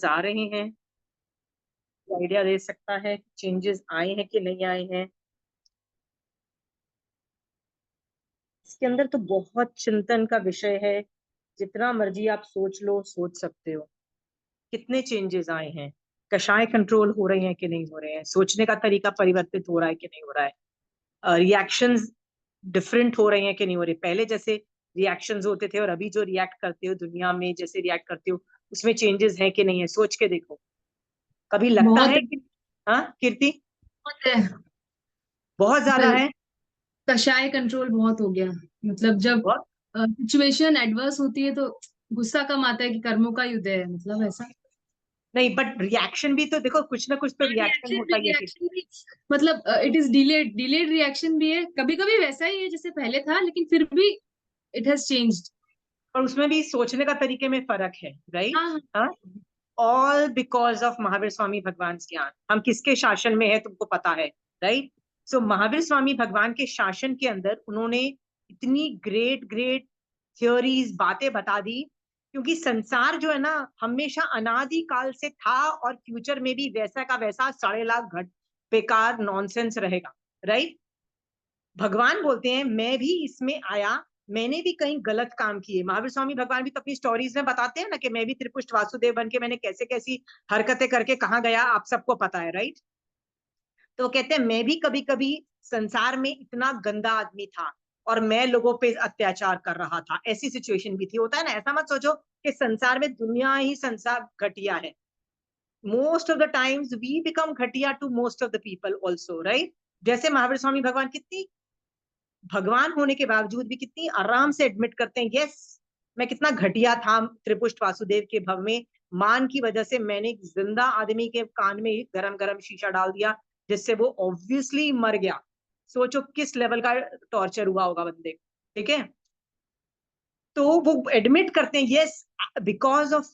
आ रहे हैं, आइडिया दे सकता है चेंजेस आए हैं कि नहीं आए हैं। इसके अंदर तो बहुत चिंतन का विषय है। जितना मर्जी आप सोच लो, सोच सकते हो कितने चेंजेस आए हैं। कषाय कंट्रोल हो रहे हैं कि नहीं हो रहे हैं, सोचने का तरीका परिवर्तित हो रहा है कि नहीं हो रहा है, रिएक्शंस डिफरेंट हो रहे हैं कि नहीं हो रहे। पहले जैसे रिएक्शंस होते थे और अभी जो रिएक्ट करते हो दुनिया में, जैसे रिएक्ट करते हो उसमें चेंजेस है कि नहीं है, सोच के देखो। कभी लगता बहुत है कि हाँ कीर्ति, बहुत है। बहुत ज्यादा है। कषाय कंट्रोल बहुत हो गया। मतलब जब बहुत सिचुएशन एडवर्स होती है तो गुस्सा कम आता है कि कर्मों का युद्ध है, मतलब ऐसा। नहीं, बट रिएक्शन भी तो देखो, कुछ ना कुछ तो रिएक्शन रिएक्शन भी होता ही है कि रिएक्शन भी मतलब इट इज डिलेड रिएक्शन भी है, कभी कभी वैसा ही है जैसे पहले था, लेकिन फिर भी इट हैज चेंज्ड। और उसमें भी सोचने का तरीके में फर्क है, राइट। हाँ हाँ। हाँ, all because of Mahavir Swami भगवान ज्ञान। हम किसके शासन में है तुमको पता है, राइट। सो महावीर स्वामी भगवान के शासन के अंदर उन्होंने इतनी ग्रेट ग्रेट थ्योरीज, बातें बता दी। क्योंकि संसार जो है ना, हमेशा अनादि काल से था और फ्यूचर में भी वैसा का वैसा 6.5 लाख घट बेकार नॉनसेंस रहेगा, राइट। भगवान बोलते हैं मैं भी इसमें आया, मैंने भी कहीं गलत काम किए। महावीर स्वामी भगवान भी तो अपनी स्टोरीज में बताते हैं ना कि मैं भी त्रिपुष्ट वासुदेव बन के मैंने कैसे कैसी हरकतें करके कहाँ गया, आप सबको पता है, राइट। तो वो कहते हैं मैं भी कभी कभी संसार में इतना गंदा आदमी था और मैं लोगों पे अत्याचार कर रहा था, ऐसी सिचुएशन भी थी। होता है ना, ऐसा मत सोचो कि संसार में दुनिया ही संसार घटिया है। Most of the times we become घटिया to most of the people also, right. जैसे महावीर स्वामी भगवान कितनी भगवान होने के बावजूद भी कितनी आराम से एडमिट करते हैं, यस मैं कितना घटिया था त्रिपुष्ट वासुदेव के भव में। मान की वजह से मैंने एक जिंदा आदमी के कान में गरम गरम शीशा डाल दिया, जिससे वो ऑब्वियसली मर गया। सोचो किस लेवल का टॉर्चर हुआ होगा बंदे, ठीक है। तो वो एडमिट करते हैं, यस बिकॉज ऑफ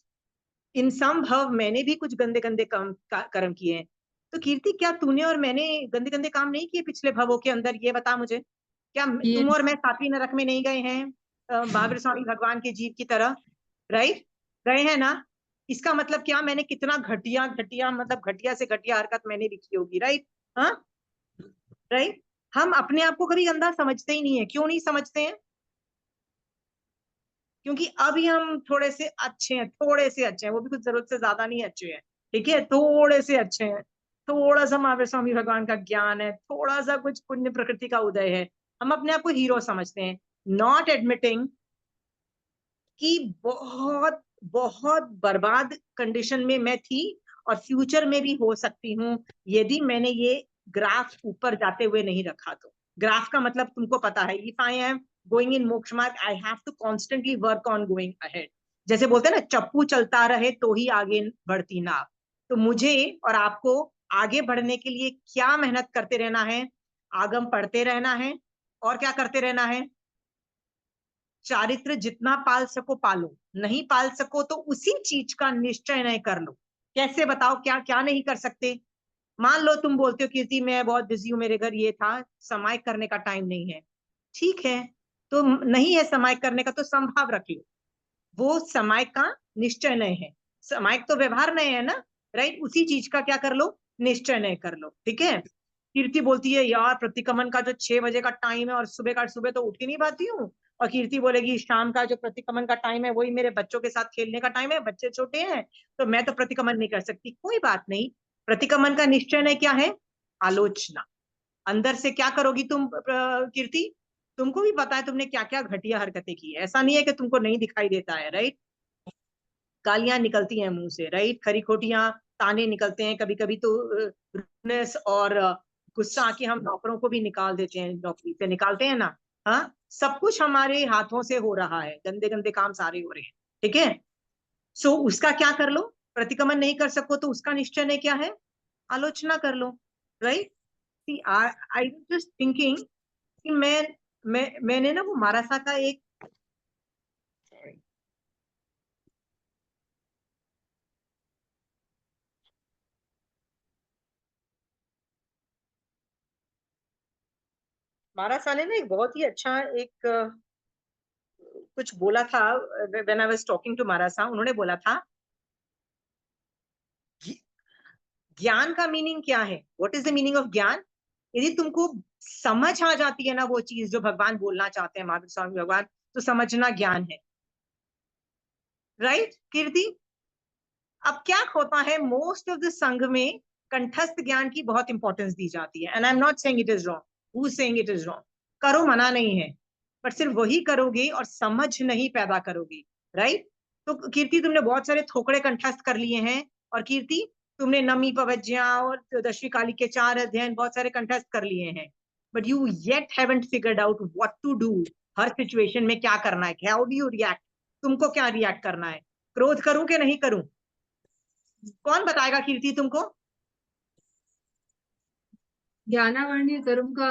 इन सम भव मैंने भी कुछ गंदे गंदे कर्म किए हैं। तो कीर्ति, क्या तूने और मैंने गंदे गंदे काम नहीं किए पिछले भवों के अंदर, ये बता मुझे। क्या ये तुम और मैं सातवीं नरक में नहीं गए हैं, महावीर स्वामी भगवान के जीव की तरह, राइट। गए हैं ना। इसका मतलब क्या, मैंने कितना घटिया घटिया, मतलब घटिया से घटिया हरकत मैंने भी की होगी, राइट। हाँ, राइट। हम अपने आप को कभी गंदा समझते ही नहीं है। क्यों नहीं समझते हैं? क्योंकि अभी हम थोड़े से अच्छे हैं, थोड़े से अच्छे हैं, वो भी कुछ जरूरत से ज्यादा नहीं अच्छे हैं, ठीक है, थोड़े से अच्छे हैं। थोड़ा सा महावीर स्वामी भगवान का ज्ञान है, थोड़ा सा कुछ पुण्य प्रकृति का उदय है, हम अपने आप को हीरो समझते हैं। नॉट एडमिटिंग कि बहुत बहुत बर्बाद कंडीशन में मैं थी और फ्यूचर में भी हो सकती हूँ, यदि मैंने ये ग्राफ ऊपर जाते हुए नहीं रखा तो। ग्राफ का मतलब तुमको पता है, if I am going in मोक्ष मार्ग I have to constantly work on going ahead. जैसे बोलते हैं ना, चप्पू चलता रहे तो ही आगे बढ़ती नाव। तो मुझे और आपको आगे बढ़ने के लिए क्या मेहनत करते रहना है? आगम पढ़ते रहना है। और क्या करते रहना है? चारित्र जितना पाल सको पालो, नहीं पाल सको तो उसी चीज का निश्चय नहीं कर लो। कैसे बताओ, क्या क्या नहीं कर सकते? मान लो तुम बोलते हो कीर्ति मैं बहुत बिजी हूँ, मेरे घर ये था, समाय करने का टाइम नहीं है। ठीक है, तो नहीं है समय करने का तो संभाव रख लो। वो समय का निश्चय नहीं है, समय तो व्यवहार नहीं है ना, राइट। उसी चीज का क्या कर लो, निश्चय नहीं कर लो, ठीक है। कीर्ति बोलती है यार प्रतिक्रमण का जो 6 बजे का टाइम है और सुबह का, सुबह तो उठ ही नहीं पाती हूँ। और कीर्ति बोलेगी शाम का जो प्रतिक्रमण का टाइम है वही मेरे बच्चों के साथ खेलने का टाइम है, बच्चे छोटे हैं तो मैं तो प्रतिक्रमण नहीं कर सकती। कोई बात नहीं, प्रतिक्रमण का निश्चय नहीं क्या है? आलोचना। अंदर से क्या करोगी तुम कीर्ति? तुमको भी पता है तुमने क्या क्या घटिया हरकतें की है, ऐसा नहीं है कि तुमको नहीं दिखाई देता है, राइट। गालियां निकलती हैं मुंह से, राइट, खरी खोटियां ताने निकलते हैं कभी कभी तो rudeness और गुस्सा आके हम नौकरों को भी निकाल देते हैं, नौकरी से निकालते हैं ना। हाँ, सब कुछ हमारे हाथों से हो रहा है, गंदे गंदे काम सारे हो रहे हैं, ठीक है। सो उसका क्या कर लो? प्रतिक्रमण नहीं कर सको तो उसका निश्चय ने क्या है? आलोचना कर लो, right. See I I just thinking कि मैंने ना वो मारासा का एक, मारासा ने ना एक बहुत ही अच्छा एक कुछ बोला था। When I was talking to मारासा, उन्होंने बोला था ज्ञान का मीनिंग क्या है? What is the meaning of gyan? यदि तुमको समझ आ जाती है ना वो चीज जो भगवान बोलना चाहते हैं, महावीर स्वामी भगवान, तो समझना ज्ञान है। राइट कीर्ति? अब क्या होता है, मोस्ट ऑफ द संघ में कंठस्थ ज्ञान की बहुत इंपॉर्टेंस दी जाती है, and I am not saying it is wrong, who is saying it is wrong? करो, मना नहीं है, पर सिर्फ वही करोगे और समझ नहीं पैदा करोगे। राइट? तो कीर्ति तुमने बहुत सारे थोकड़े कंठस्थ कर लिए हैं, और कीर्ति तुमने नमी पवज्या और दशवी काली के 4 अध्ययन बहुत सारे कंठस्थ कर लिए हैं, but you yet haven't figured out what to do. हर सिचुएशन में क्या करना है, हाउ डू यू रिएक्ट, तुमको क्या रिएक्ट करना है, क्रोध करूं कि नहीं करूं? कौन बताएगा कीर्ति तुमको? ज्ञानावर्णीय कर्म का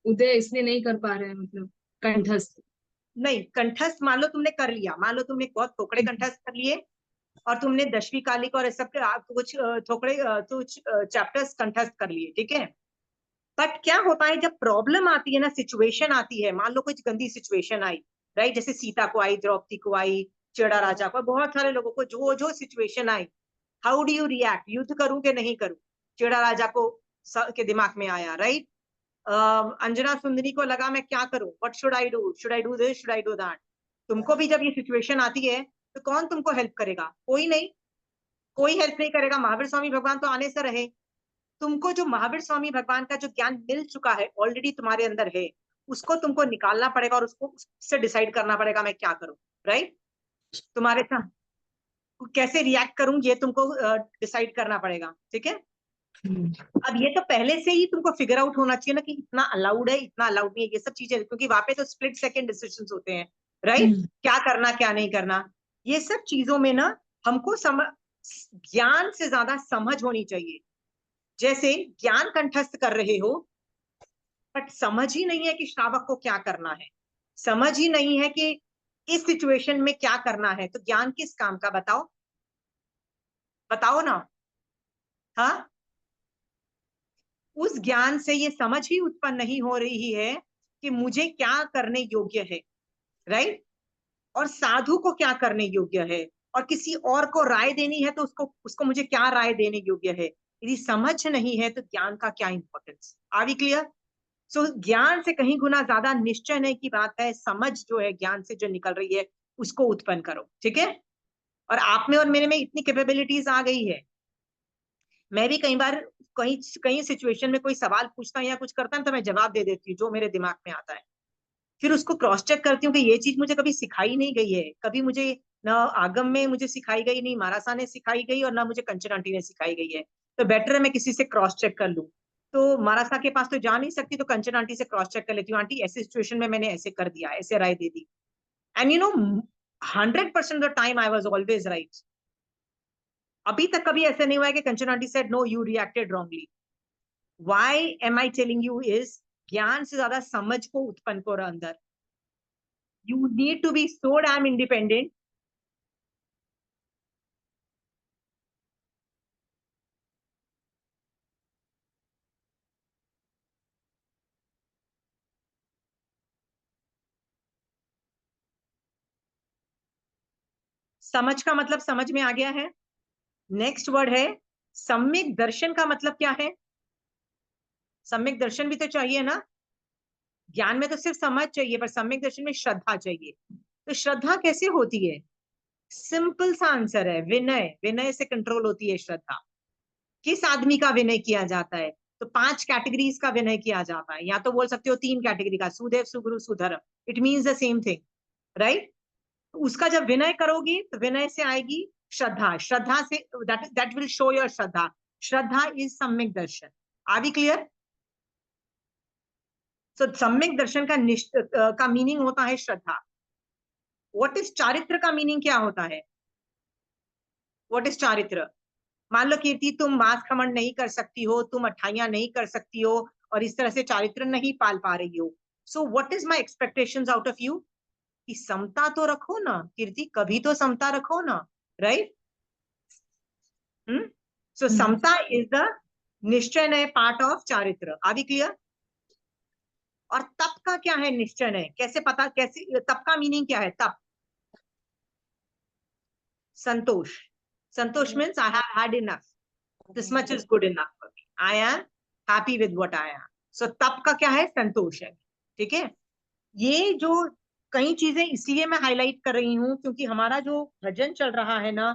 उदय इसलिए नहीं कर पा रहे हैं, मतलब कंठस्थ। नहीं, कंठस्थ मान लो तुमने कर लिया, मान लो तुमने बहुत थोकड़े कंठस्थ कर लिए, और तुमने दशवी कालिक और इस सब के कुछ थोकड़े कुछ चैप्टर्स कंठस्थ कर लिए, ठीक है। बट क्या होता है जब प्रॉब्लम आती है ना, सिचुएशन आती है, मान लो कुछ गंदी सिचुएशन आई, राइट, जैसे सीता को आई, द्रौपदी को आई, चेड़ा राजा को, बहुत सारे लोगों को जो जो situation I, how do you react? युद्ध करूं कि नहीं करूं? चेड़ा राजा को के दिमाग में आया, राइट? अंजना सुंदरी को लगा मैं क्या करूं, what should I do, should I do this, should I do that? तुमको भी जब ये सिचुएशन आती है तो कौन तुमको हेल्प करेगा? कोई नहीं, कोई हेल्प नहीं करेगा। महावीर स्वामी भगवान तो आने से रहे। तुमको जो महावीर स्वामी भगवान का जो ज्ञान मिल चुका है, ऑलरेडी तुम्हारे अंदर है, उसको तुमको निकालना पड़ेगा और उसको उससे डिसाइड करना पड़ेगा मैं क्या करूं। राइट? तुम्हारे साथ कैसे रिएक्ट करूं ये तुमको डिसाइड करना पड़ेगा, ठीक है। अब ये तो पहले से ही तुमको फिगर आउट होना चाहिए ना कि इतना अलाउड है, इतना अलाउड नहीं है, ये सब चीजें, क्योंकि वहां पे तो स्प्लिट सेकंड डिसीजंस होते हैं। राइट? क्या करना क्या नहीं करना, ये सब चीजों में ना हमको ज्ञान से ज्यादा समझ होनी चाहिए। जैसे ज्ञान कंठस्थ कर रहे हो, बट समझ ही नहीं है कि श्रावक को क्या करना है, समझ ही नहीं है कि इस सिचुएशन में क्या करना है, तो ज्ञान किस काम का? बताओ, बताओ ना। हाँ, उस ज्ञान से ये समझ ही उत्पन्न नहीं हो रही है कि मुझे क्या करने योग्य है। राइट? और साधु को क्या करने योग्य है, और किसी और को राय देनी है तो उसको उसको मुझे क्या राय देने योग्य है। यदि समझ नहीं है तो ज्ञान का क्या importance? Are we clear? So ज्ञान से कहीं गुना ज्यादा निश्चय की बात है, समझ जो है ज्ञान से जो निकल रही है उसको उत्पन्न करो, ठीक है। और आप में और मेरे में इतनी कैपेबिलिटीज आ गई है, मैं भी कई बार कहीं कहीं सिचुएशन में कोई सवाल पूछता है या कुछ करता है तो मैं जवाब दे देती हूँ जो मेरे दिमाग में आता है, फिर उसको क्रॉस चेक करती हूँ कि ये चीज मुझे कभी सिखाई नहीं गई है, कभी मुझे ना आगम में मुझे सिखाई गई, नहीं महारासा ने सिखाई गई, और ना मुझे कंचन आंटी ने सिखाई गई है। तो बेटर है मैं किसी से क्रॉस चेक कर लूँ। तो महारासा के पास तो जा नहीं सकती, तो कंचन आंटी से क्रॉस चेक कर लेती हूँ, आंटी ऐसी सिचुएशन में मैंने ऐसे कर दिया, ऐसे राय दे दी, and 100% the time I was always right. अभी तक कभी ऐसे नहीं हुआ है कि Kanchan aunty said no you reacted wrongly. Why am I telling you is, ज्ञान से ज्यादा समझ को उत्पन्न करो अंदर। You need to be so damn independent. समझ का मतलब समझ में आ गया है। नेक्स्ट वर्ड है सम्यक दर्शन। का मतलब क्या है? सम्यक दर्शन भी तो चाहिए ना। ज्ञान में तो सिर्फ समझ चाहिए, पर सम्यक दर्शन में श्रद्धा चाहिए। तो श्रद्धा कैसे होती है? सिंपल सा आंसर है विनय। विनय से कंट्रोल होती है श्रद्धा। किस आदमी का विनय किया जाता है? तो 5 कैटेगरीज का विनय किया जाता है, या तो बोल सकते हो 3 कैटेगरी का, सुदेव, सुगुरु, सुधर्म। It means the same thing, right? उसका जब विनय करोगी तो विनय से आएगी श्रद्धा, श्रद्धा से that will show your shraddha. Shraddha is samyak darshan. Are we clear? So सम्यक दर्शन का मीनिंग होता है श्रद्धा। व्हाट इज चारित्र का मीनिंग क्या होता है? व्हाट इज चारित्र? मान लो कीर्ति तुम मांस खमन नहीं कर सकती हो, तुम अठाइयां नहीं कर सकती हो, और इस तरह से चारित्र नहीं पाल पा रही हो, so what is my expectations out of you? कि समता तो रखो ना कीर्ति, कभी तो समता रखो ना, राइट? सो समता इज द निश्चय नय पार्ट ऑफ चारित्र। Are we clear? और तप का क्या है निश्चय नय? कैसे पता, कैसे तप का मीनिंग क्या है? तप संतोष। Santosh means I have had enough. This much is good enough for me, I am happy with what I am. So तप का क्या है? संतोष है। ठीक है, ये जो कई चीजें इसलिए मैं हाईलाइट कर रही हूँ क्योंकि हमारा जो भजन चल रहा है ना,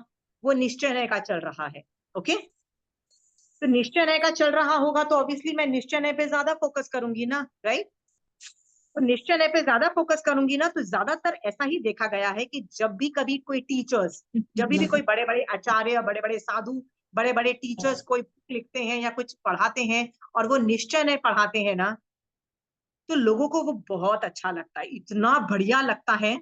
वो निश्चय का चल रहा है। ओके, तो निश्चय का चल रहा होगा तो ऑब्वियसली मैं निश्चय पे ज्यादा फोकस करूंगी ना, राइट? तो निश्चय पे ज्यादा फोकस करूंगी ना, तो ज्यादातर ऐसा ही देखा गया है कि जब भी कभी कोई टीचर्स, जब भी कोई बड़े बड़े आचार्य, बड़े बड़े साधु, बड़े बड़े टीचर्स कोई लिखते हैं या कुछ पढ़ाते हैं और वो निश्चय पढ़ाते हैं ना, तो लोगों को वो बहुत अच्छा लगता है, इतना बढ़िया लगता है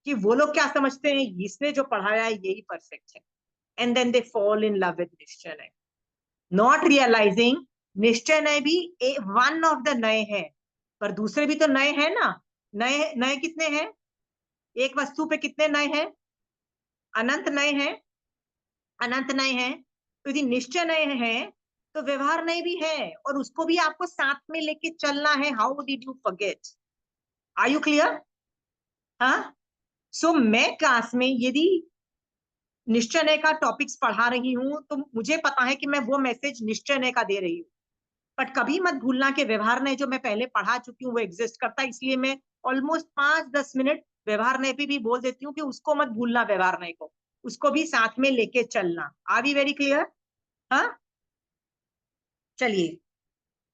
कि वो लोग क्या समझते हैं, इसने जो पढ़ाया है यही परफेक्ट है। And then they fall in love with निश्चय, नॉट रियलाइजिंग निश्चय भी वन ऑफ द नए हैं, पर दूसरे भी तो नए हैं ना। नए नए कितने हैं? एक वस्तु पे कितने नए हैं? अनंत नए हैं, अनंत नए हैं। तो यदि निश्चय नए हैं तो व्यवहार नए भी है, और उसको भी आपको साथ में लेके चलना है। How did you forget? Are you clear? हाँ, सो मैं क्लास में यदि निश्चय का टॉपिक्स पढ़ा रही हूँ तो मुझे पता है कि मैं वो मैसेज निश्चय का दे रही हूँ, बट कभी मत भूलना कि व्यवहार नय जो मैं पहले पढ़ा चुकी हूँ वो एग्जिस्ट करता है, इसलिए मैं ऑलमोस्ट 5-10 मिनट व्यवहार नय पे भी बोल देती हूँ कि उसको मत भूलना, व्यवहार नय को, उसको भी साथ में लेके चलना। Are we very clear? हाँ, चलिए,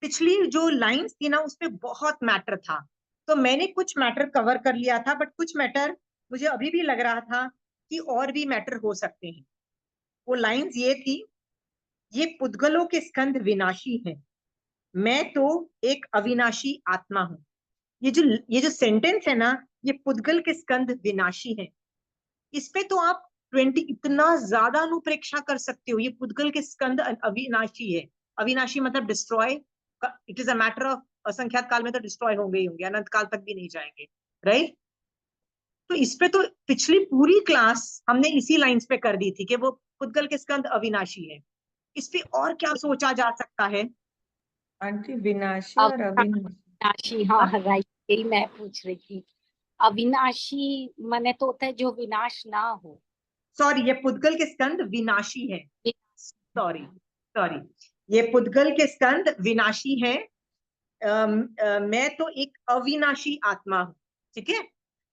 पिछली जो लाइंस थी ना उसपे बहुत मैटर था, तो मैंने कुछ मैटर कवर कर लिया था, बट कुछ मैटर मुझे अभी भी लग रहा था कि और भी मैटर हो सकते हैं। वो लाइंस ये थी, ये पुद्गलों के स्कंद विनाशी है, मैं तो एक अविनाशी आत्मा हूं। ये जो सेंटेंस है ना, ये पुद्गल के स्कंद विनाशी है, इस पे तो आप 20 इतना ज्यादा अनुप्रेक्षा कर सकते हो। ये पुद्गल के स्कंद अविनाशी है। अविनाशी मतलब destroy, it is a matter of असंख्यात काल में तो डिस्ट्रॉय होंगे ही होंगे, अनंत काल तक भी नहीं जाएंगे, राइट? तो इस पे तो पिछली पूरी क्लास हमने इसी लाइंस पे कर दी थी कि वो पुद्गल के स्कंद अविनाशी है। इस पे और क्या सोचा जा सकता है? आंटी विनाशी और अविनाशी। अविनाशी, हाँ राइट, यही मैं पूछ रही थी। अविनाशी माने तो होता है जो विनाश ना हो। सॉरी, ये पुद्गल के स्कंद विनाशी है। सॉरी सॉरी, ये पुद्गल के स्कंद विनाशी है। मैं तो एक अविनाशी आत्मा हूं। ठीक है,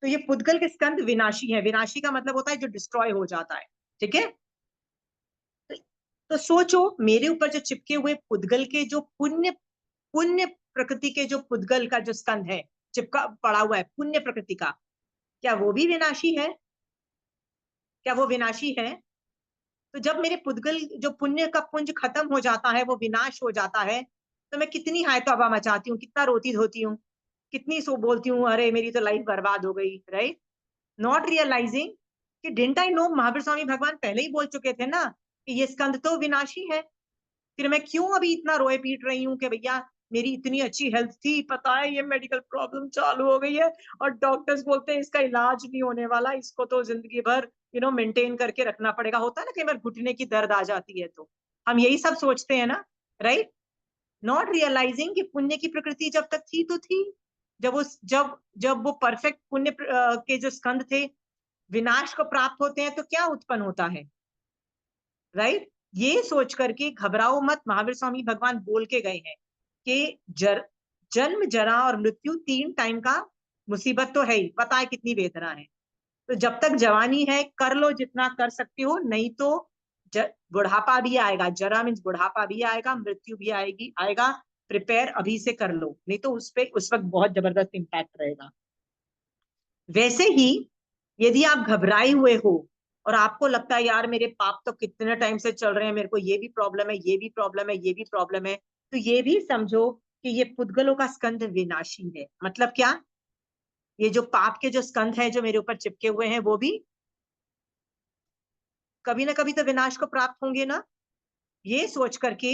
तो ये पुद्गल के स्कंद विनाशी है। विनाशी का मतलब होता है जो डिस्ट्रॉय हो जाता है। ठीक है, तो सोचो, मेरे ऊपर जो चिपके हुए पुद्गल के जो पुण्य पुण्य प्रकृति के जो पुद्गल का जो स्कंद है, चिपका पड़ा हुआ है पुण्य प्रकृति का, क्या वो भी विनाशी है? क्या वो विनाशी है? तो जब मेरे पुद्गल जो पुण्य का पुंज खत्म हो जाता है, वो विनाश हो जाता है, तो मैं कितनी हाय तौबा मचाती हूँ, कितना रोती धोती हूँ, कितनी सो बोलती हूँ, अरे मेरी तो लाइफ बर्बाद हो गई, राइट? नॉट रियलाइजिंग कि didn't I know, Mahavir Swami भगवान पहले ही बोल चुके थे ना कि ये स्कंद तो विनाशी है। फिर मैं क्यों अभी इतना रोए पीट रही हूँ कि भैया मेरी इतनी अच्छी हेल्थ थी, पता है ये मेडिकल प्रॉब्लम चालू हो गई है और डॉक्टर्स बोलते हैं इसका इलाज नहीं होने वाला, इसको तो जिंदगी भर मेंटेन करके रखना पड़ेगा। होता है ना कई बार घुटने की दर्द आ जाती है, तो हम यही सब सोचते हैं ना, राइट? नॉट रियलाइजिंग कि पुण्य की प्रकृति जब तक थी तो थी, जब वो परफेक्ट पुण्य के जो स्कंद थे विनाश को प्राप्त होते हैं तो क्या उत्पन्न होता है, राइट? ये सोच करके घबराओ मत, महावीर स्वामी भगवान बोल के गए हैं कि जन्म जरा और मृत्यु 3 टाइम का मुसीबत तो है ही, पता है कितनी वेदना है। तो जब तक जवानी है कर लो जितना कर सकते हो, नहीं तो बुढ़ापा भी आएगा। जरा मीन्स बुढ़ापा भी आएगा, मृत्यु भी आएगा। प्रिपेयर अभी से कर लो, नहीं तो उस वक्त बहुत जबरदस्त इम्पैक्ट रहेगा। वैसे ही यदि आप घबराए हुए हो और आपको लगता है यार मेरे पाप तो कितने टाइम से चल रहे हैं, मेरे को ये भी प्रॉब्लम है, ये भी प्रॉब्लम है, ये भी प्रॉब्लम है, तो ये भी समझो कि ये पुद्गलों का स्कंद विनाशी है। मतलब क्या? ये जो पाप के जो स्कंद है जो मेरे ऊपर चिपके हुए हैं, वो भी कभी ना कभी तो विनाश को प्राप्त होंगे ना। ये सोच करके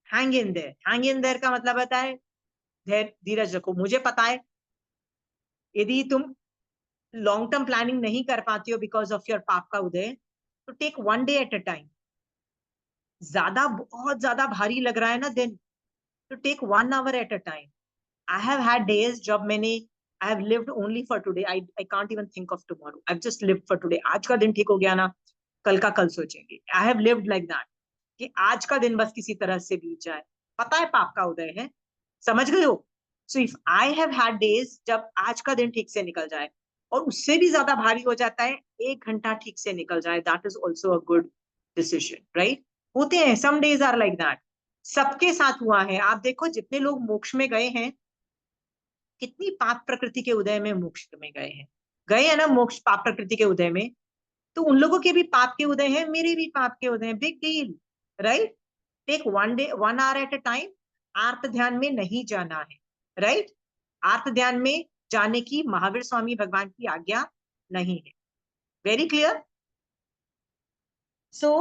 hang in their, hang in their का मतलब होता है धीरज रखो। मुझे पता है यदि तुम लॉन्ग टर्म प्लानिंग नहीं कर पाती हो बिकॉज ऑफ योर पाप का उदय, तो take 1 day at a time. ज्यादा बहुत ज्यादा भारी लग रहा है ना दिन, तो take 1 hour at a time. I have had days जब मैंने I have lived only for today, I can't even think of tomorrow, I just lived for today. आज का दिन ठीक हो गया ना, कल का कल सोचेंगे। आई हैव लिव्ड लाइक दैट कि आज का दिन बस किसी तरह से बीत जाए, पता है पाप का उदय है, समझ गए हो? So if I have had days जब आज का दिन ठीक से निकल जाए, और उससे भी ज्यादा भारी हो जाता है 1 घंटा ठीक से निकल जाए, that is also a good decision, right? होते हैं, some days are like that, सबके साथ हुआ है। आप देखो जितने लोग मोक्ष में गए हैं, कितनी पाप प्रकृति के उदय में मोक्ष में गए हैं ना, मोक्ष पाप प्रकृति के उदय में, तो उन लोगों के भी पाप के उदय हैं, मेरे भी पाप के उदय हैं, big deal, right? Take 1 hour at a time. आर्त ध्यान में नहीं जाना है, राइट? आर्त ध्यान में जाने की महावीर स्वामी भगवान की आज्ञा नहीं है। Very clear? सो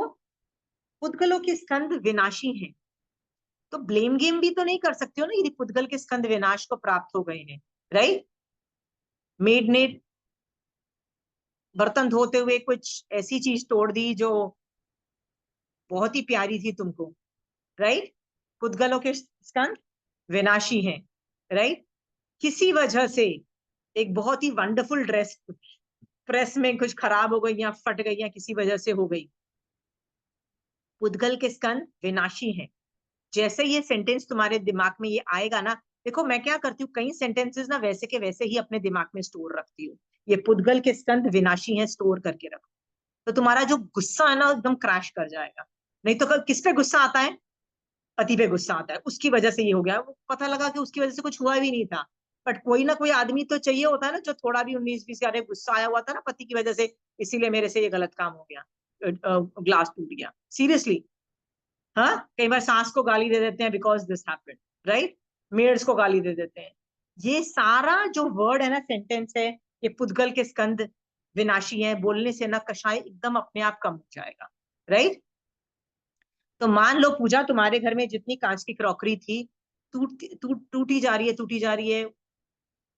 पुद्गलों के स्कंद विनाशी हैं, तो ब्लेम गेम भी तो नहीं कर सकते हो ना यदि पुद्गल के स्कंद विनाश को प्राप्त हो गए हैं, राइट? मेड ने बर्तन धोते हुए कुछ ऐसी चीज तोड़ दी जो बहुत ही प्यारी थी तुमको, राइट? पुद्गलों के स्कंद विनाशी हैं, राइट? किसी वजह से एक बहुत ही वंडरफुल ड्रेस प्रेस में कुछ खराब हो गई या फट गई या किसी वजह से हो गई, पुद्गल के स्कंद विनाशी हैं। जैसे ये सेंटेंस तुम्हारे दिमाग में ये आएगा ना, देखो मैं क्या करती हूँ, कई सेंटेंसेस ना वैसे के वैसे ही अपने दिमाग में स्टोर रखती हूँ। ये पुद्गल के स्कंद विनाशी हैं स्टोर करके रखो, तो तुम्हारा जो गुस्सा है ना एकदम क्रैश कर जाएगा। नहीं तो किस पे गुस्सा आता है? पति पे गुस्सा आता है, उसकी वजह से ये हो गया। वो पता लगा कि उसकी वजह से कुछ हुआ भी नहीं था, बट कोई ना कोई आदमी तो चाहिए होता है ना जो थोड़ा भी 19-20 अरे गुस्सा आया हुआ था ना पति की वजह से, इसीलिए मेरे से ये गलत काम हो गया, ग्लास टूट गया, सीरियसली। हाँ, कई बार सास को गाली दे देते हैं because this happened, right? Maids को गाली दे देते हैं। ये सारा जो वर्ड है ना, सेंटेंस है, ये पुद्गल के स्कंद विनाशी है, बोलने से ना कषाय एकदम अपने आप कम हो जाएगा, राइट? तो मान लो पूजा, तुम्हारे घर में जितनी कांच की क्रॉकरी थी टूटी जा रही है, टूटी जा रही है,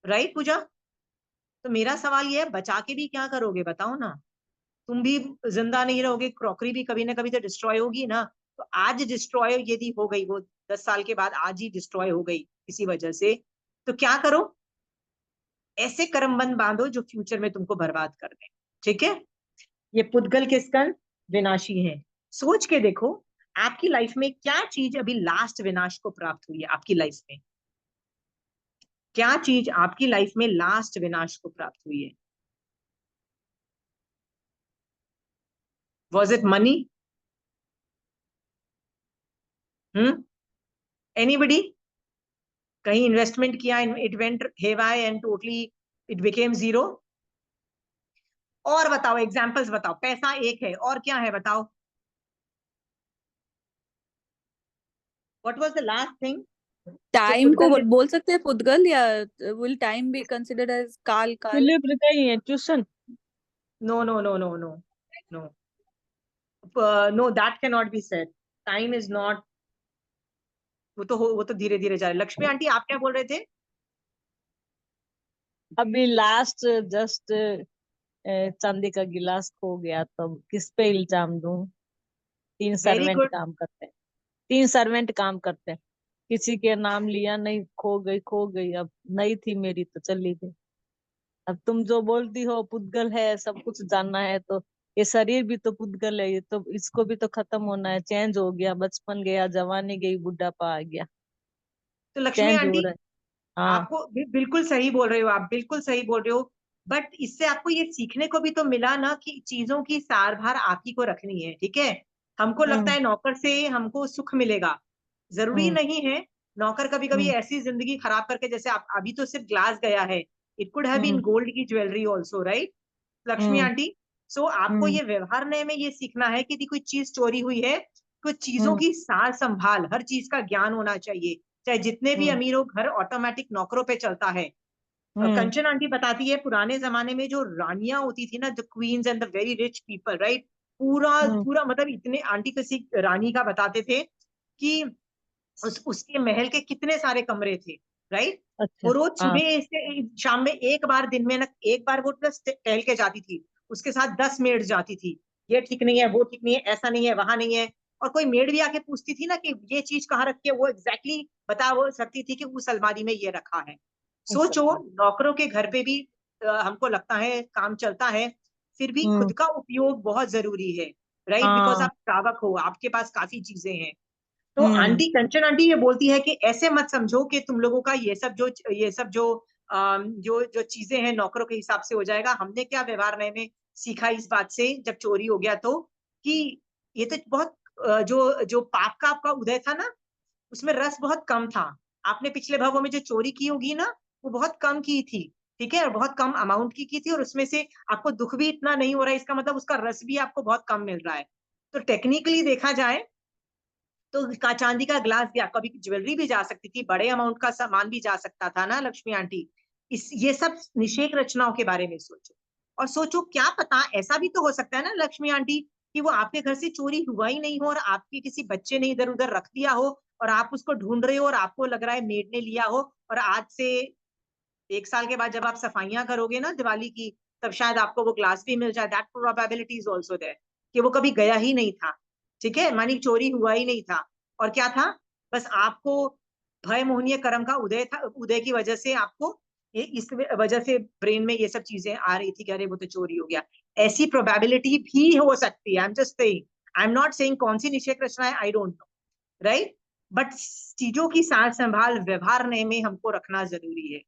राइट पूजा? तो मेरा सवाल ये है, बचा के भी क्या करोगे बताओ ना? तुम भी जिंदा नहीं रहोगे, क्रॉकरी भी कभी ना कभी तो डिस्ट्रॉय होगी ना। तो आज डिस्ट्रॉय यदि हो गई, वो 10 साल के बाद आज ही डिस्ट्रॉय हो गई किसी वजह से, तो क्या करो? ऐसे कर्मबंध बांधो जो फ्यूचर में तुमको बर्बाद कर दे, ठीक है? ये पुद्गल के स्कंद विनाशी है। सोच के देखो आपकी लाइफ में क्या चीज अभी लास्ट विनाश को प्राप्त हुई है आपकी लाइफ में? क्या चीज आपकी लाइफ में लास्ट विनाश को प्राप्त हुई है? Was it money? एनीबडी? कहीं इन्वेस्टमेंट किया, it went haywire and totally it became zero? और बताओ, एग्जांपल्स बताओ। पैसा एक है, और क्या है बताओ? What was the last thing? Time को बोल सकते हैं पुद्गल, या will time be considered as काल? फिलिप कहीं है ट्यूशन? No no no no no no no, that can not be said. Time is not, वो तो धीरे धीरे जा रहा है। लक्ष्मी आंटी आप क्या बोल रहे थे? अभी लास्ट जस्ट चांदी का गिलास खो गया, तो किस पे इल्जाम दूं? तीन वेरी सर्वेंट गुड। काम करते हैं, 3 सर्वेंट काम करते हैं, किसी के नाम लिया नहीं, खो गई खो गई, अब नहीं थी मेरी तो चली गई। अब तुम जो बोलती हो पुद्गल है, सब कुछ जानना है, तो ये शरीर भी तो पुद्गल है, ये तो इसको भी तो खत्म होना है, चेंज हो गया, बचपन गया, जवानी गई, बुढ़ापा आ गया, तो लक्ष्मी चेंज हो आंटी रहा है। हाँ। आपको बिल्कुल सही बोल रहे हो, आप बिल्कुल सही बोल रहे हो, बट इससे आपको ये सीखने को भी तो मिला ना कि चीजों की सारभार आप ही को रखनी है, ठीक है? हमको लगता हम्म है नौकर से हमको सुख मिलेगा, जरूरी हम्म नहीं है। नौकर कभी कभी हम्म ऐसी जिंदगी खराब करके, जैसे आप अभी तो सिर्फ ग्लास गया है, it could have been hmm gold की jewellery also, right Lakshmi hmm aunty? So आपको हम्म ये व्यवहारने में ये सीखना है कि यदि कोई चीज चोरी हुई है, कुछ चीजों हम्म की सार संभाल, हर चीज का ज्ञान होना चाहिए। चाहे जितने भी हम्म अमीर हो, घर ऑटोमेटिक नौकरों पे चलता है। हम्म कंचन आंटी बताती है पुराने जमाने में जो रानियां होती थी ना, the queen's and the very rich people, right? पूरा हम्म पूरा मतलब इतने, आंटी किसी रानी का बताते थे कि उसके महल के कितने सारे कमरे थे, राइट? अच्छा। वो रोज हाँ। सुबह से शाम में एक बार, दिन में ना एक बार वो बस टहल के जाती थी, उसके साथ 10 मेड जाती थी। ये ठीक नहीं है, वो ठीक नहीं है, ऐसा नहीं है, वहां नहीं है। और कोई मेड भी आके पूछती थी ना कि ये चीज कहाँ रखी है, वो एग्जैक्टली बता वो सकती थी कि उस अलमारी में ये रखा है। सोचो, नौकरों के घर पे भी हमको लगता है काम चलता है, फिर भी हम्म खुद का उपयोग बहुत जरूरी है। राइट, बिकॉज हाँ। आप श्रावक हो, आपके पास काफी चीजें हैं। तो हम्म। आंटी कंचन आंटी ये बोलती है कि ऐसे मत समझो कि तुम लोगों का ये सब जो जो चीजें हैं नौकरों के हिसाब से हो जाएगा। हमने क्या व्यवहार नए में सीखा इस बात से, जब चोरी हो गया तो, कि ये तो बहुत जो जो पाप का आपका उदय था ना, उसमें रस बहुत कम था। आपने पिछले भावों में जो चोरी की होगी ना, वो बहुत कम की थी, ठीक है, और बहुत कम अमाउंट की थी, और उसमें से आपको दुख भी इतना नहीं हो रहा है, इसका मतलब उसका रस भी आपको बहुत कम मिल रहा है। तो टेक्निकली देखा जाए तो चांदी का ग्लास दिया, कभी ज्वेलरी भी जा सकती थी, बड़े अमाउंट का सामान भी जा सकता था ना लक्ष्मी आंटी। ये सब निषेक रचनाओं के बारे में सोचो, और सोचो क्या पता ऐसा भी तो हो सकता है ना लक्ष्मी आंटी, कि वो आपके घर से चोरी हुआ ही नहीं हो, और आपके किसी बच्चे ने इधर उधर रख दिया हो, और आप उसको ढूंढ रहे हो, और आपको लग रहा है मेड ने लिया हो, और आज से 1 साल के बाद जब आप सफाइयां करोगे ना दिवाली की, तब शायद आपको वो ग्लास भी मिल जाए। That probability is also there कि वो कभी गया ही नहीं था, ठीक है, मानी चोरी हुआ ही नहीं था। और क्या था, बस आपको भय मोहनीय कर्म का उदय था, उदय की वजह से आपको ये इस वजह से ब्रेन में ये सब चीजें आ रही थी कि अरे वो तो चोरी हो गया। ऐसी प्रोबेबिलिटी भी हो सकती है। I am just saying, I am not saying कौन सी निषेक रचना है, आई डोंट नो, राइट, बट चीजों की सार संभाल व्यवहार नए में हमको रखना जरूरी है।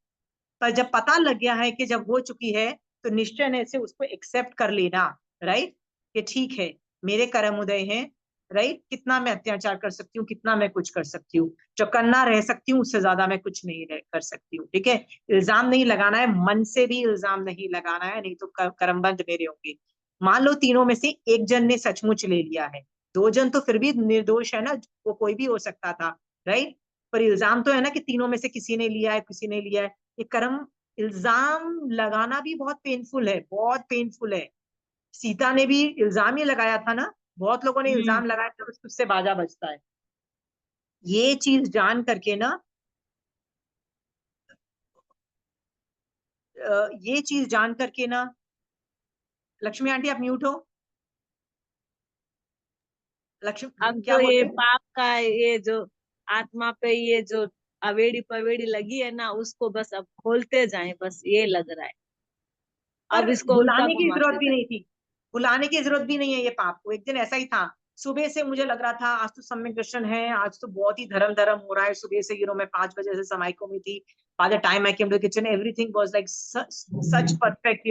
पर जब पता लग गया है कि जब हो चुकी है, तो निश्चय से उसको एक्सेप्ट कर लेना, राइट, कि ठीक है मेरे कर्म उदय हैं, राइट, कितना मैं अत्याचार कर सकती हूँ, कितना मैं कुछ कर सकती हूँ, जो करना रह सकती हूँ उससे ज्यादा मैं कुछ नहीं कर सकती हूँ, ठीक है। इल्जाम नहीं लगाना है, मन से भी इल्जाम नहीं लगाना है, नहीं तो कर्मबंध मेरे होंगे। मान लो तीनों में से एक जन ने सचमुच ले लिया है, 2 जन तो फिर भी निर्दोष है ना, वो कोई भी हो सकता था, राइट, पर इल्जाम तो है ना कि तीनों में से किसी ने लिया है, किसी ने लिया है। ये कर्म इल्जाम लगाना भी बहुत पेनफुल है, बहुत पेनफुल है। सीता ने भी इल्जाम ही लगाया था ना, बहुत लोगों ने इल्जाम लगाया था, उससे बाजा बजता है। ये चीज जान करके ना, ये चीज जान करके ना, लक्ष्मी आंटी आप म्यूट हो। लक्ष्मी अब क्या तो ये बोलते हैं? पाप का ये जो आत्मा पे ये जो अवेड़ी पवेड़ी लगी है ना, उसको बस अब खोलते जाएं, बस ये लग रहा है। अब पर इसको उल्टा बुलाने की जरूरत घुमाते भी जाएं। नहीं थी, बुलाने की जरूरत भी नहीं है ये पाप को। एक दिन ऐसा ही था, सुबह से मुझे लग रहा था आज तो सम्यक दर्शन है, आज तो बहुत ही धर्म धर्म हो रहा है। सुबह से मैं 5 बजे से समाइको में थी। By the time I came to kitchen everything was like such perfect,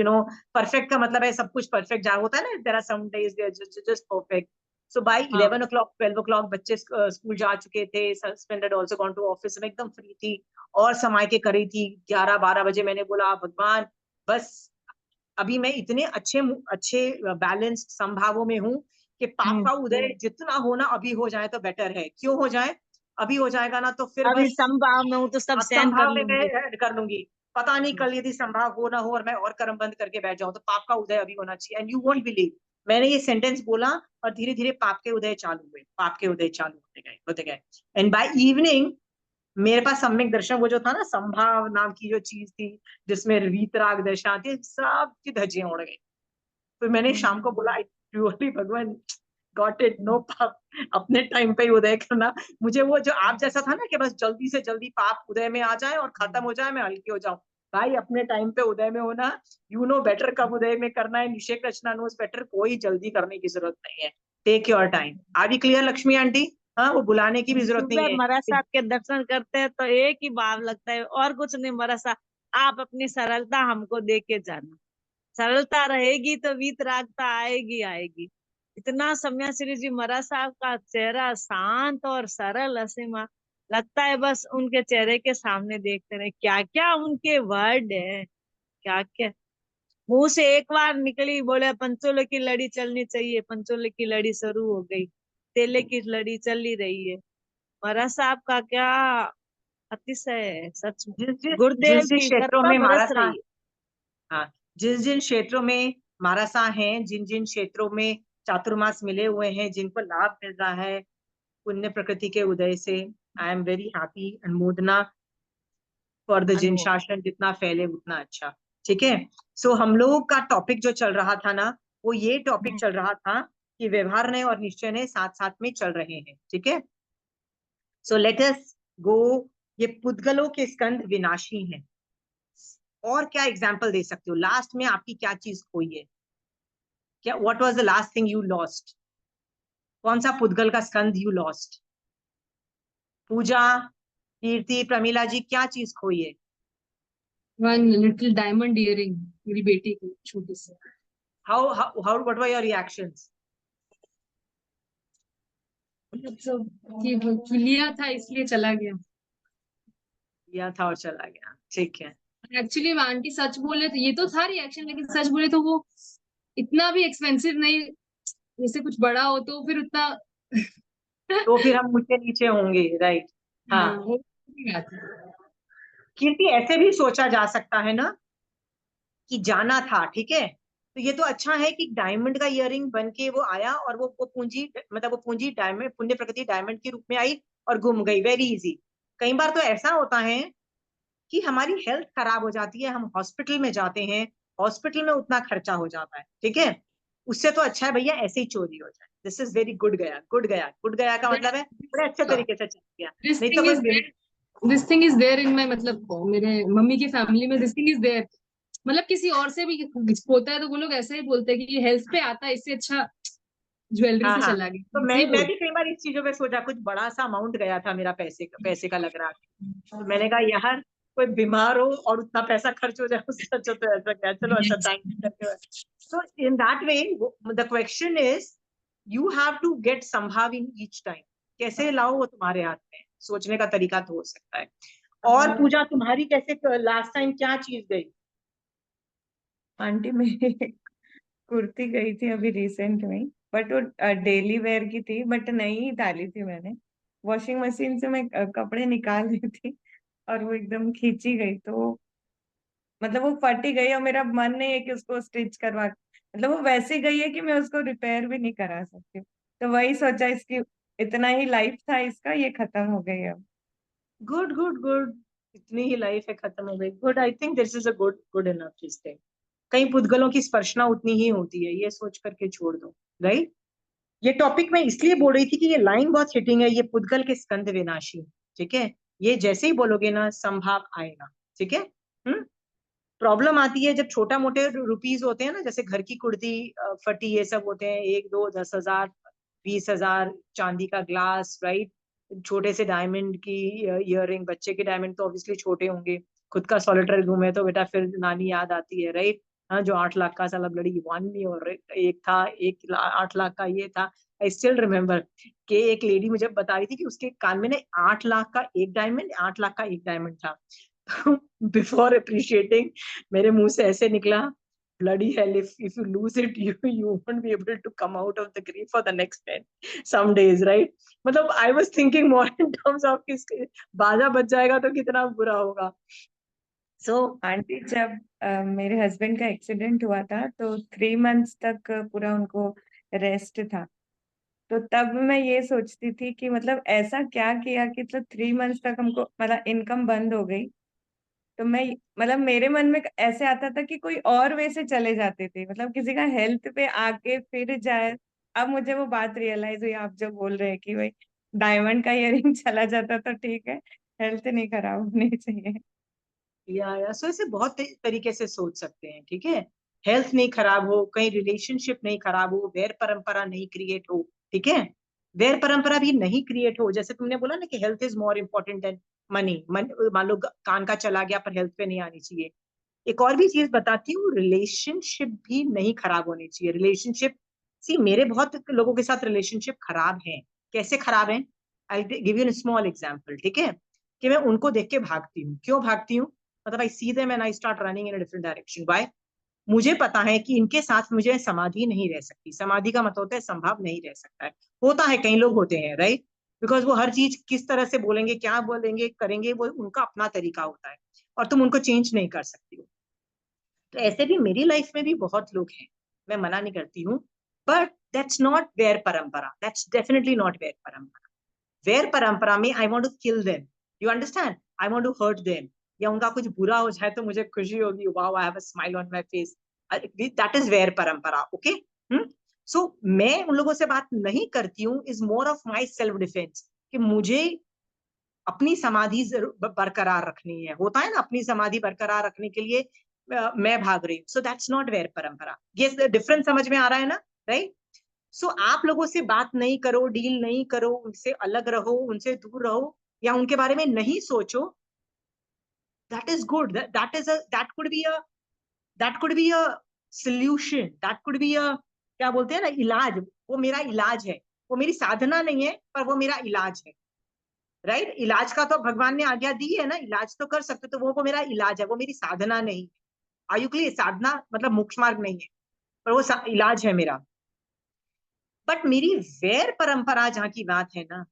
perfect का मतलब है सब कुछ परफेक्ट जहाँ होता है ना, there are some days they are just perfect. So bye हाँ। 11 o'clock 12 o'clock बच्चे स्कूल जा चुके थे, husband had also gone to office, मैं एकदम फ्री थी और समय के करी थी। 11-12 बजे मैंने बोला भगवान बस अभी मैं इतने अच्छे अच्छे बैलेंस्ड संभावों में हूँ कि पाप का उदय जितना होना अभी हो जाए तो बेटर है। क्यों हो जाए? अभी हो जाएगा ना तो फिर अभी बस संभाव में हूँ तो सब सहन कर असंभाव में लूंगी। मैं कर लूंगी। पता नहीं कल यदि संभाव हो ना हो और मैं और कर्म बंद करके बैठ जाऊं, तो पाप का उदय अभी होना चाहिए। एंड यू वोंट बिलीव, मैंने ये सेंटेंस बोला और धीरे धीरे पाप के उदय चालू हुए, पाप के उदय चालू होते गए। एंड बाय इवनिंग मेरे पास सम्यक दर्शन, वो जो था ना संभाव नाम की जो चीज थी जिसमें वीतराग दशा थी, सब की धज्जियां उड़ गई। फिर मैंने शाम को बोला आई प्योरली भगवान गॉट इट, नो पाप, अपने टाइम पे ही उदय करना। मुझे वो जो आप जैसा था ना कि बस जल्दी से जल्दी पाप उदय में आ जाए और खत्म हो जाए, मैं हल्की हो जाऊं। भाई अपने टाइम पे उदय में होना, यू नो बेटर कब उदय में करना है। निषेक रचना नोस बेटर, कोई जल्दी करने की जरूरत नहीं है। Take your time. Are we clear Lakshmi aunty? हाँ, वो बुलाने की भी जरूरत सुबह नहीं है। महाराज साहब के दर्शन करते हैं तो एक ही भाव लगता है और कुछ नहीं। महाराज साहब आप अपनी सरलता हमको दे के जाना, सरलता रहेगी तो वीतरागता आएगी आएगी। इतना सन्यासी जी महाराज साहब का चेहरा शांत और सरल असीमा लगता है, बस उनके चेहरे के सामने देखते रहे। क्या क्या उनके वर्ड है, क्या क्या मुंह से एक बार निकली, बोले पंचोले की लड़ी चलनी चाहिए, पंचोले की लड़ी शुरू हो गई, तेले की लड़ी चल ही रही है। महाराज साहब का क्या अतिशय है सच में। जिस जिस गुरुदेव जिस जिस की क्षेत्रों कृपा में बरस महाराज, रही है। हाँ, जिन जिन क्षेत्रों में मारासा हैं, जिन जिन क्षेत्रों में चातुर्मास मिले हुए हैं, जिनको लाभ मिल रहा है पुण्य प्रकृति के उदय से, आई एम वेरी हैप्पी। अनुमोदना फॉर द जिन अनुभव। शासन, जितना फैले उतना अच्छा, ठीक है। सो हम लोगों का टॉपिक जो चल रहा था ना, वो ये टॉपिक चल रहा था कि व्यवहार ने और निश्चय ने साथ साथ में चल रहे हैं, ठीक है। सो लेट अस गो। ये पुद्गलों के स्कंद विनाशी हैं। और क्या एग्जाम्पल दे सकते हो? लास्ट में आपकी क्या चीज खोई है? क्या what was the last thing you lost? कौन सा पुद्गल का स्कंद यू लॉस्ट? पूजा, कीर्ति, प्रमीला जी, क्या चीज खोई है? वन लिटिल डायमंड इयरिंग, मेरी बेटी की छोटी सी। How what were your reactions? मतलब कि वो लिया था इसलिए चला गया। लिया था और चला गया, ठीक है। एक्चुअली आंटी सच बोले तो ये तो था रिएक्शन, लेकिन सच बोले तो वो इतना भी एक्सपेंसिव नहीं, जैसे कुछ बड़ा हो तो फिर उतना तो फिर हम ऊंचे नीचे होंगे, राइट? हाँ, वो नहीं आता। कीर्ति ऐसे भी सोचा जा सकता है ना कि जाना था, ठीक है, तो ये तो अच्छा है कि डायमंड का इयररिंग बन के वो आया और वो पूंजी, मतलब वो पूंजी डायमंड, पुण्य प्रकृति डायमंड के रूप में आई और गुम गई, वेरी इजी। कई बार तो ऐसा होता है कि हमारी हेल्थ खराब हो जाती है, हम हॉस्पिटल में जाते हैं, हॉस्पिटल में उतना खर्चा हो जाता है, ठीक है, उससे तो अच्छा है भैया ऐसे ही चोरी हो जाए। दिस इज वेरी गुड गया, गुड गया, गुड गया का मतलब है बड़े अच्छे तरीके से चल गया। दिस नहीं तो थिंग इज कोई there, this thing is there in my, मतलब मेरे मम्मी की फैमिली में दिस थिंग इज देयर। मतलब किसी और से भी होता है तो वो लोग ऐसा ही बोलते हैं कि ये हेल्थ पे आता है, इससे अच्छा ज्वेलरी हाँ से हाँ, चला तो गया, मैं सही मैं बोल। भी कई बार इस चीजों पे सोचा, कुछ बड़ा सा अमाउंट गया था मेरा पैसे का लग रहा था, तो मैंने कहा यार कोई बीमार हो और उतना पैसा खर्च हो जाए, उससे अच्छा तो ऐसा क्या, चलो अच्छा thank you. So in that way the question is you have to get sambhav in each time, कैसे लाओ वो तुम्हारे हाथ में, सोचने का तरीका तो हो सकता है। और पूजा तुम्हारी कैसे लास्ट टाइम क्या चीज गई? आंटी मेरी कुर्ती गई थी अभी रिसेंट में, बट वो डेली वेयर की थी, बट नहीं डाली थी मैंने, वॉशिंग मशीन से मैं कपड़े निकाल रही थी और वो एकदम खींची गई, तो मतलब वो फटी गई और मेरा मन नहीं है कि उसको स्टिच करवा, मतलब वो वैसी गई है कि मैं उसको रिपेयर भी नहीं करा सकती, तो वही सोचा इसकी इतना ही लाइफ था इसका, ये खत्म हो गई अब। गुड गुड गुड, इतनी ही लाइफ है, खत्म हो गई, good. I think this is a good good enough चीज थिंग। कई पुद्गलों की स्पर्शना उतनी ही होती है, ये सोच करके छोड़ दो, राइट? ये टॉपिक मैं इसलिए बोल रही थी कि ये लाइन बहुत हिटिंग है, ये पुद्गल के स्कंद विनाशी, ठीक है, ये जैसे ही बोलोगे ना संभाव आएगा, ठीक है। प्रॉब्लम आती है जब छोटा मोटे रुपीज होते हैं ना, जैसे घर की कुर्ती फटी, ये सब होते हैं, 1 2 10,000 20,000, चांदी का ग्लास, राइट, छोटे से डायमंड की इयररिंग, बच्चे के डायमंड तो ऑब्वियसली छोटे होंगे, खुद का सॉलिटरी रूम है तो बेटा फिर नानी याद आती है, राइट? हाँ, जो 8 लाख का साला ब्लडी वन नहीं, और एक था, 8 लाख का ये था। आई स्टिल रिमेम्बर कि एक लेडी मुझे बता रही थी कि उसके कान में ना 8 लाख का एक डायमंड, 8 लाख का एक डायमंड था। बिफोर अप्रिशिएटिंग मेरे मुंह से ऐसे निकला, bloody hell, if you lose it, you won't be able to come out of the grave for the next 10 some days, right? मतलब I was thinking more in terms of किस बाजा बच जाएगा तो कितना बुरा होगा। सो आंटी जब मेरे हस्बैंड का एक्सीडेंट हुआ था तो 3 मंथ्स तक पूरा उनको रेस्ट था, तो तब मैं ये सोचती थी कि मतलब ऐसा क्या किया कि मतलब 3 मंथ्स तक हमको मतलब इनकम बंद हो गई, तो मैं मतलब मेरे मन में ऐसे आता था कि कोई और वे से चले जाते थे, मतलब किसी का हेल्थ पे आके फिर जाए। अब मुझे वो बात रियलाइज हुई, आप जो बोल रहे हैं कि भाई डायमंड का इयररिंग चला जाता तो ठीक है, हेल्थ नहीं खराब होनी चाहिए। या सो ऐसे बहुत तरीके से सोच सकते हैं, ठीक है। हेल्थ नहीं खराब हो, कहीं रिलेशनशिप नहीं खराब हो, वैर परंपरा नहीं क्रिएट हो, ठीक है, वैर परंपरा भी नहीं क्रिएट हो, जैसे तुमने बोला ना कि health is more important then money, मान लो कान का चला गया पर हेल्थ पे नहीं आनी चाहिए। एक और भी चीज बताती हूँ, रिलेशनशिप भी नहीं खराब होनी चाहिए। रिलेशनशिप, सी मेरे बहुत लोगों के साथ रिलेशनशिप खराब है, कैसे खराब है, I give you small example, ठीक है, कि मैं उनको देख के भागती हूँ, क्यों भागती हूँ, मतलब I see them and I start running in a different direction. Why? मुझे पता है कि इनके साथ मुझे समाधि नहीं रह सकती, समाधि का मतलब होता है संभाव नहीं रह सकता है, होता है कई लोग होते हैं, राइट, बिकॉज वो हर चीज किस तरह से बोलेंगे, क्या बोलेंगे, करेंगे, वो उनका अपना तरीका होता है और तुम उनको चेंज नहीं कर सकती हो। तो ऐसे भी मेरी लाइफ में भी बहुत लोग हैं, मैं मना नहीं करती हूँ, बट दैट्स नॉट वेयर परंपरा, दैट्स डेफिनेटली नॉट वेयर परंपरा। वेयर परंपरा में I want to kill them, you understand, I want to hurt them, या उनका कुछ बुरा हो जाए तो मुझे खुशी होगी, wow I have a smile on my face, that is where परंपरा, ओके। सो मैं उन लोगों से बात नहीं करती हूँ, is more of my self defence, कि मुझे अपनी समाधि बरकरार रखनी है, होता है ना, अपनी समाधि बरकरार रखने के लिए मैं भाग रही हूँ। सो दैट्स नॉट वेयर परंपरा। ये डिफरेंस समझ में आ रहा है ना, राइट? सो आप लोगों से बात नहीं करो, डील नहीं करो, उनसे अलग रहो, उनसे दूर रहो, या उनके बारे में नहीं सोचो, that is good. That could be a solution. That could be a, क्या बोलते हैं ना, इलाज. वो मेरा इलाज है, वो मेरी साधना नहीं है, पर वो मेरा इलाज है. राइट? इलाज का तो भगवान ने आज्ञा दी है ना, इलाज तो कर सकते, तो वो मेरा इलाज है, वो मेरी साधना नहीं है. Are you clear? साधना मतलब मोक्ष मार्ग नहीं है, पर वो इलाज है मेरा. बट मेरी वैर परंपरा जहां की बात है ना,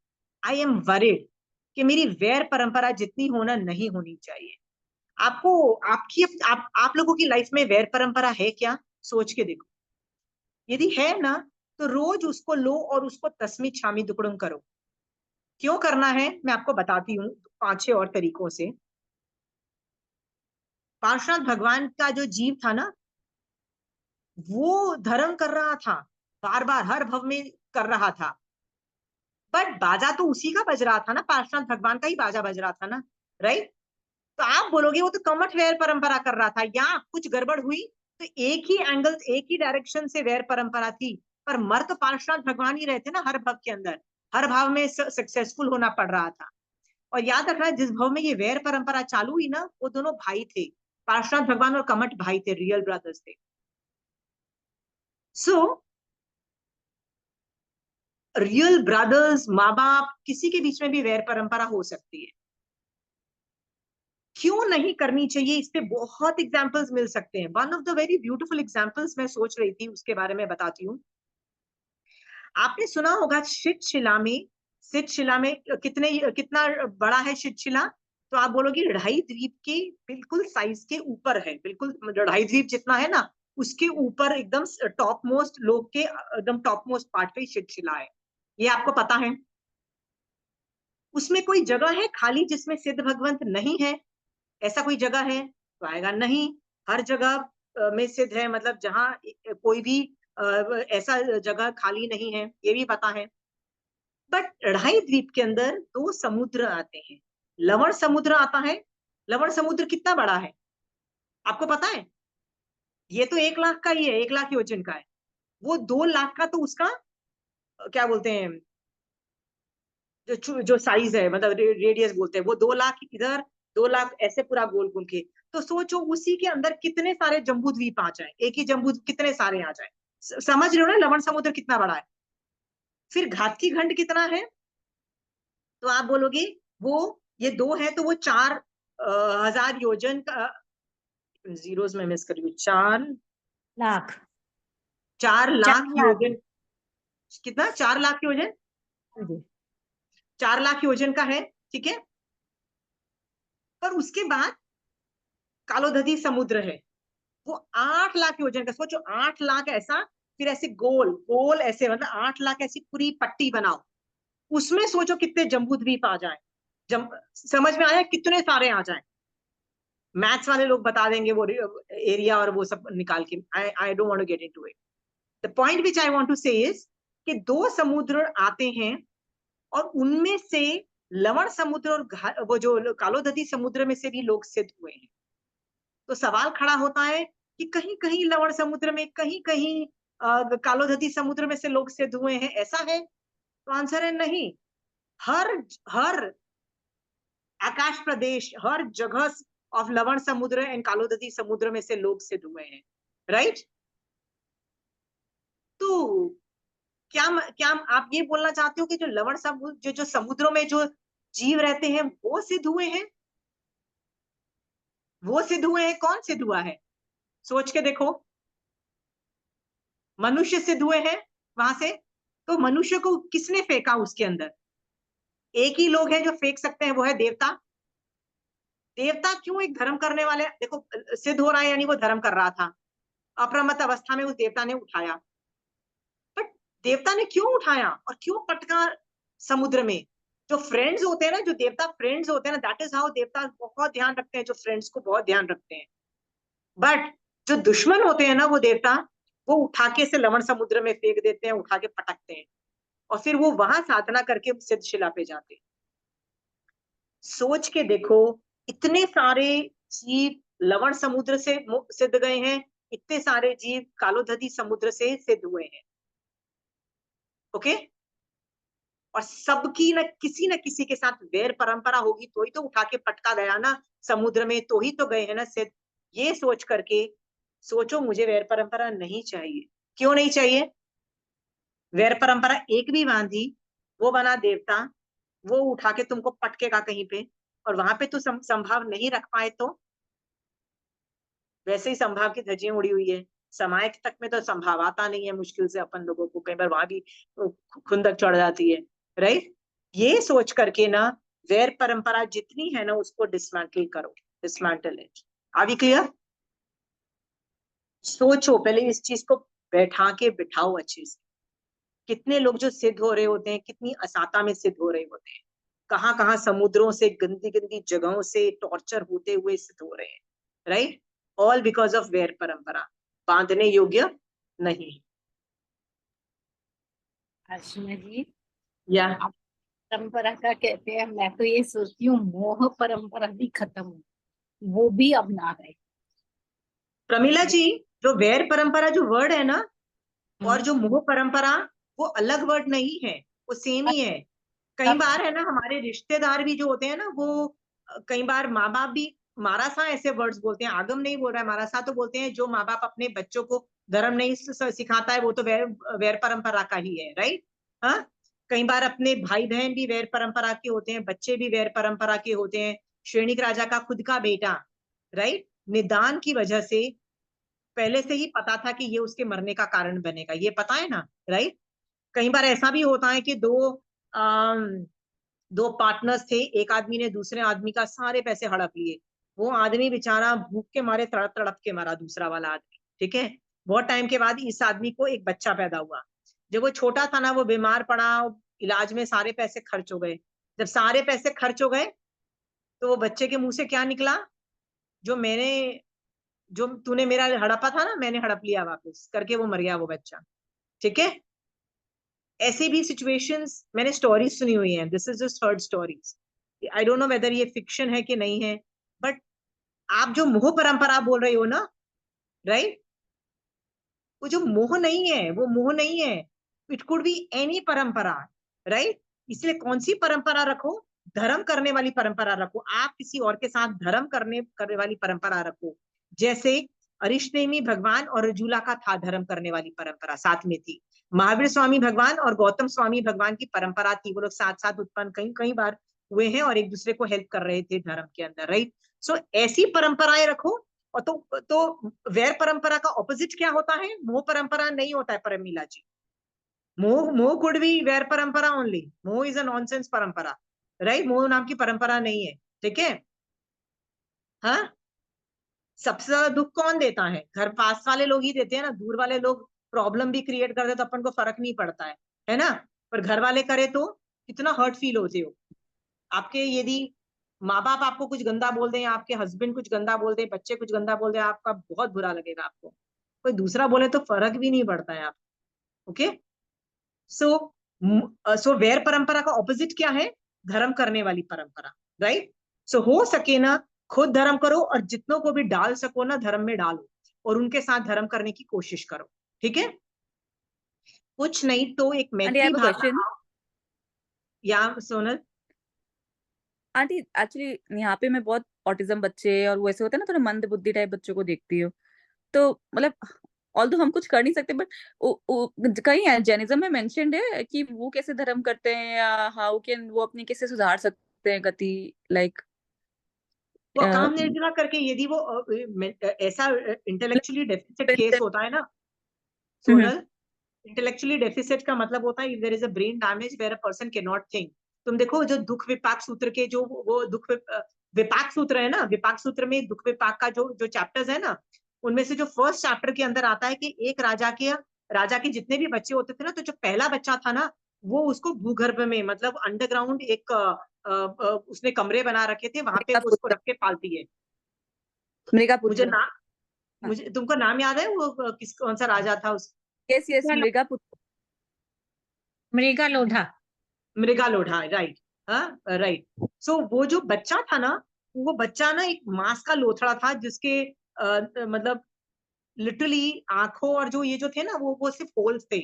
आई एम वरिड कि मेरी वैर परंपरा जितनी होना नहीं होनी चाहिए. आपको आपकी आप लोगों की लाइफ में वैर परंपरा है क्या? सोच के देखो. यदि है ना, तो रोज उसको लो और उसको तस्मी छामी दुकड़म करो. क्यों करना है मैं आपको बताती हूँ 5-6 और तरीकों से. पार्षद भगवान का जो जीव था ना, वो धर्म कर रहा था, बार बार हर भव में कर रहा था, बट बाजा तो उसी का बज रहा था ना, पार्षद भगवान का ही बाजा बज रहा था ना. राइट? तो आप बोलोगे वो तो कमठ वैर परंपरा कर रहा था, या कुछ गड़बड़ हुई तो एक ही एंगल, एक ही डायरेक्शन से वैर परंपरा थी, पर मर तो पार्षद भगवान ही रहते ना हर भव के अंदर, हर भाव में सक्सेसफुल होना पड़ रहा था. और याद रखना, जिस भाव में ये वैर परंपरा चालू हुई ना, वो दोनों भाई थे, पार्षद भगवान और कमठ भाई थे, रियल ब्रदर्स थे. सो रियल ब्रदर्स, माँ बाप, किसी के बीच में भी वैर परंपरा हो सकती है. क्यों नहीं करनी चाहिए? इस पे बहुत एग्जाम्पल्स मिल सकते हैं. One of the very beautiful examples मैं सोच रही थी, उसके बारे में बताती हूँ. आपने सुना होगा शिला में, शिला में कितना बड़ा है शिला? तो आप बोलोगे 2.5 द्वीप के बिल्कुल साइज के ऊपर है, बिल्कुल 2.5 द्वीप जितना है ना, उसके ऊपर एकदम टॉप मोस्ट लोग के एकदम टॉप मोस्ट पार्ट पे शिला है. ये आपको पता है? उसमें कोई जगह है खाली जिसमें सिद्ध भगवंत नहीं है? ऐसा कोई जगह है? तो आएगा नहीं. हर जगह में सिद्ध है, मतलब जहां कोई भी ऐसा जगह खाली नहीं है, ये भी पता है. बट 2.5 द्वीप के अंदर 2 समुद्र आते हैं. लवण समुद्र आता है. लवण समुद्र कितना बड़ा है आपको पता है? ये तो 1 लाख का ही है, 1 लाख योजन का है. वो 2 लाख का तो उसका क्या बोलते हैं, जो साइज है, मतलब रेडियस बोलते हैं, वो 2 लाख इधर, 2 लाख ऐसे पूरा गोल घूम के. तो सोचो उसी के अंदर कितने सारे जम्बू द्वीप आ जाए, एक ही जम्बू कितने सारे आ जाए. समझ रहे हो ना लवण समुद्र कितना बड़ा है? फिर घातकी खंड कितना है? तो आप बोलोगे वो, ये 2 है तो वो 4,000 योजन का, जीरोस में मिस करी, 4 लाख लाख 4 लाख योजन. कितना? 4 लाख योजन, जी. 4 लाख योजन का है. ठीक है. पर उसके बाद कालोदधी समुद्र है, वो 8 लाख योजन का. सोचो 8 लाख ऐसा, फिर ऐसे गोल गोल ऐसे, मतलब 8 लाख ऐसी पूरी पट्टी बनाओ, उसमें सोचो कितने जम्बू द्वीप आ जाए. समझ में आया? कितने सारे आ जाए. मैथ्स वाले लोग बता देंगे वो एरिया और वो सब निकाल के. I don't want to get into it. The point which I want to say is कि 2 समुद्र आते हैं, और उनमें से लवण समुद्र और वो जो कालोदधी समुद्र में से भी लोग सिद्ध हुए हैं. तो सवाल खड़ा होता है कि कहीं कहीं लवण समुद्र में, कहीं कहीं कालोदधी समुद्र में से लोग सिद्ध हुए हैं, ऐसा है? तो आंसर है नहीं. हर हर आकाश प्रदेश, हर जगह ऑफ लवण समुद्र एंड कालोदधी समुद्र में से लोग सिद्ध हुए हैं. राइट? तो क्या क्या आप ये बोलना चाहते हो कि जो लवण समुद्र, जो समुद्रों में जो जीव रहते हैं वो सिद्ध हुए हैं? वो सिद्ध हुए हैं? कौन सिद्ध हुआ है? सोच के देखो. मनुष्य सिद्ध हुए हैं वहां से. तो मनुष्य को किसने फेंका उसके अंदर? एक ही लोग हैं जो फेंक सकते हैं, वो है देवता. देवता क्यों? एक धर्म करने वाले, देखो सिद्ध हो रहा है यानी वो धर्म कर रहा था. अप्रमत्त अवस्था में उस देवता ने उठाया. बट देवता ने क्यों उठाया और क्यों पटका समुद्र में? जो फ्रेंड्स होते हैं ना, जो देवता फ्रेंड्स होते हैं ना, दैट इज हाउ देवता बहुत ध्यान रखते हैं, जो फ्रेंड्स को बहुत ध्यान रखते हैं. बट जो दुश्मन होते हैं ना, वो देवता, वो उठा के से लवण समुद्र में फेंक देते हैं, उठा के पटकते हैं, और फिर वो वहां साधना करके सिद्ध शिला पे जाते हैं. सोच के देखो, इतने सारे जीव लवण समुद्र से सिद्ध गए हैं, इतने सारे जीव कालोदधी समुद्र से सिद्ध हुए हैं. ओके। और सबकी न किसी के साथ वैर परंपरा होगी तो ही तो उठा के पटका गया ना समुद्र में, तो ही तो गए हैं ना सिद्ध। ये सोच करके सोचो मुझे वैर परंपरा नहीं चाहिए। क्यों नहीं चाहिए? वैर परंपरा एक भी बांधी, वो बना देवता, वो उठा के तुमको पटकेगा कहीं पे, और वहां पे तो संभाव नहीं रख पाए तो वैसे ही संभाव की धज्जियां उड़ी हुई है। समाज तक में तो संभाव आता नहीं है, मुश्किल से अपन लोगों को कई बार वहां भी खुंदक चढ़ जाती है, राइट। ये सोच करके ना वैर परंपरा जितनी है ना उसको डिसमेंटल करो, dismantle it. Are we clear? सोचो पहले इस चीज को, बैठा के बिठाओ अच्छे से। कितने लोग जो सिद्ध हो रहे होते हैं, कितनी असाता में सिद्ध हो रहे होते हैं, कहाँ कहाँ समुद्रों से, गंदी गंदी जगहों से टॉर्चर होते हुए सिद्ध हो रहे हैं, राइट। ऑल बिकॉज ऑफ वैर परंपरा, बांधने योग्य नहीं। अर्चना जी, या आप परंपरा का कहते हैं, मैं तो ये सोचती हूँ मोह परंपरा भी खत्म हो, वो भी अब ना रहे। प्रमिला जी, जो वैर परंपरा जो वर्ड है ना, और हम्म, जो मोह परंपरा, वो अलग वर्ड नहीं है, वो सेम ही है। कई तब बार है ना हमारे रिश्तेदार भी जो होते हैं ना, वो कई बार माँ बाप भी मारा सा ऐसे वर्ड्स बोलते हैं। आगम नहीं बोल रहा है, मारा सा तो बोलते हैं। जो माँ बाप अपने बच्चों को धर्म नहीं सिखाता है वो तो वैर परंपरा का ही है, राइट। हाँ, कई बार अपने भाई बहन भी वैर परंपरा के होते हैं, बच्चे भी वैर परंपरा के होते हैं। श्रेणिक राजा का खुद का बेटा, राइट, निदान की वजह से पहले से ही पता था कि ये उसके मरने का कारण बनेगा, ये पता है ना, राइट। कई बार ऐसा भी होता है कि दो पार्टनर्स थे, एक आदमी ने दूसरे आदमी का सारे पैसे हड़प लिए, वो आदमी बेचारा भूख के मारे तड़प तड़प के मरा, दूसरा वाला आदमी, ठीक है। बहुत टाइम के बाद इस आदमी को एक बच्चा पैदा हुआ। जब वो छोटा था ना, वो बीमार पड़ा, इलाज में सारे पैसे खर्च हो गए। जब सारे पैसे खर्च हो गए तो वो बच्चे के मुंह से क्या निकला? जो मैंने जो तूने मेरा हड़पा था ना, मैंने हड़प लिया वापस करके, वो मर गया वो बच्चा, ठीक है। ऐसी भी सिचुएशंस मैंने स्टोरीज सुनी हुई हैं। This is just heard stories. I don't know weather ये फिक्शन है कि नहीं है, बट आप जो मोह परंपरा बोल रहे हो ना, राइट, वो जो मोह नहीं है, वो मोह नहीं है। इट कुड बी एनी परंपरा, राइट। इसलिए कौन सी परंपरा रखो? धर्म करने वाली परंपरा रखो। आप किसी और के साथ धर्म करने वाली परंपरा रखो। जैसे अरिष्टेमी भगवान और रजूला का था, धर्म करने वाली परंपरा साथ में थी। महावीर स्वामी भगवान और गौतम स्वामी भगवान की परंपरा थी, वो लोग साथ साथ उत्पन्न कई कई बार हुए हैं और एक दूसरे को हेल्प कर रहे थे धर्म के अंदर, राइट। सो ऐसी परंपराएं रखो। और तो वैर परंपरा का ऑपोजिट क्या होता है? मोह परंपरा नहीं होता है परमिला जी। मोह मोह कुड बी वैर परंपरा ओनली। मोह इज अ नॉनसेंस परंपरा, राइट। मोह नाम की परंपरा नहीं है, ठीक है। हाँ, सबसे ज्यादा दुख कौन देता है? घर पास वाले लोग ही देते हैं ना। दूर वाले लोग प्रॉब्लम भी क्रिएट कर दे तो अपन को फर्क नहीं पड़ता है ना। पर घर वाले करे तो कितना हर्ट फील होते हो। आपके यदि माँ बाप आपको कुछ गंदा बोल दें, आपके हस्बैंड कुछ गंदा बोल दे, बच्चे कुछ गंदा बोल दे, आपका बहुत बुरा लगेगा आपको। कोई दूसरा बोले तो फर्क भी नहीं पड़ता है आप, ओके। सो सो वैर परंपरा का ऑपोजिट क्या है? धर्म करने वाली परंपरा, राइट। सो हो सके ना खुद धर्म करो, और जितनों को भी डाल सको ना धर्म में डालो, और उनके साथ धर्म करने की कोशिश करो, ठीक है। कुछ नहीं तो एक आंटी, आई मैत्री हैव अ भाव क्वेश्चन। लगाओ। या सोनल? आंटी, एक्चुअली यहाँ पे मैं बहुत ऑटिज्म बच्चे और वो ऐसे होते हैं ना, थोड़ा मंद बुद्धि टाइप बच्चों को देखती हूँ। तो मतलब ऑल्दो हम कुछ कर नहीं सकते, बट कहीं है जैनिज्म में मेंशन्ड है कि वो कैसे धर्म करते हैं, या हाउ कैन वो अपनी कैसे सुधार सकते हैं गति, लाइक वो काम निर्जना करके, यदि वो ऐसा इंटेलेक्चुअली डेफिसिट केस होता है ना सोनल। इंटेलेक्चुअली डेफिसिट का मतलब होता है there is a brain damage where a person can not think. तुम देखो जो दुख विपाक सूत्र के जो वो विपाक सूत्र है ना, विपाक सूत्र में दुख विपाक का जो जो चैप्टर्स है ना, उनमें से जो फर्स्ट चैप्टर के अंदर आता है कि एक राजा के जितने भी बच्चे होते थे ना, तो जो पहला बच्चा था ना, वो उसको भूगर्भ में, मतलब अंडरग्राउंड एक उसने कमरे बना रखे थे, वहां पे वो उसको रख के पालती है। मृगा मुझे पुत्र। नाम मुझे तुमको नाम याद है वो किस कौन सा राजा था उस? यस यस, मृगा पुत्र। मृगा लोढ़ा। मृगा लोढ़ा, राइट। हाँ, राइट। सो वो जो बच्चा था ना, वो बच्चा ना एक मांस का लोथड़ा था, जिसके मतलब लिटरली आंखों और जो ये जो थे ना, वो सिर्फ होल्स थे।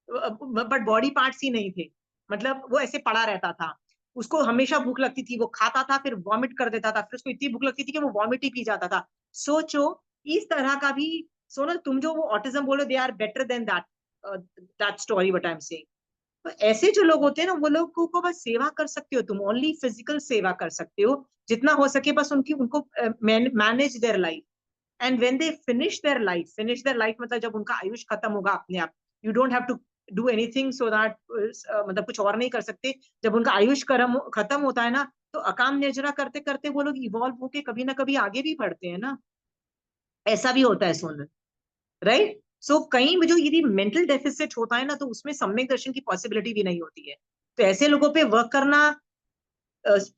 बट बॉडी पार्ट्स ही नहीं थे, मतलब वो ऐसे पड़ा रहता था, उसको हमेशा भूख लगती थी, वो खाता था फिर वॉमिट कर देता था, फिर उसको इतनी भूख लगती थी कि वो वॉमिट ही पी जाता था। सोचो इस तरह का भी। सोनल तुम जो वो ऑटिज्म बोलो, they are better than that story what I am saying. तो ऐसे जो लोग होते हैं ना, वो लोगों को बस सेवा कर सकते हो तुम, ओनली फिजिकल सेवा कर सकते हो जितना हो सके, बस उनको manage their life. And when they finish their life मतलब जब उनका आयुष खत्म होगा अपने आप, you don't have to do anything so that, मतलब कुछ और नहीं कर सकते। जब उनका आयुष खत्म होता है ना, तो अकाम निर्जरा करते करते वो लोग इवॉल्व होके कभी ना कभी आगे भी बढ़ते हैं ना, ऐसा भी होता है सोनल, राइट। सो कहीं भी जो यदि मेंटल डेफिसिट होता है ना, तो उसमें सम्यक दर्शन की पॉसिबिलिटी भी नहीं होती है। तो ऐसे लोगों पे वर्क करना,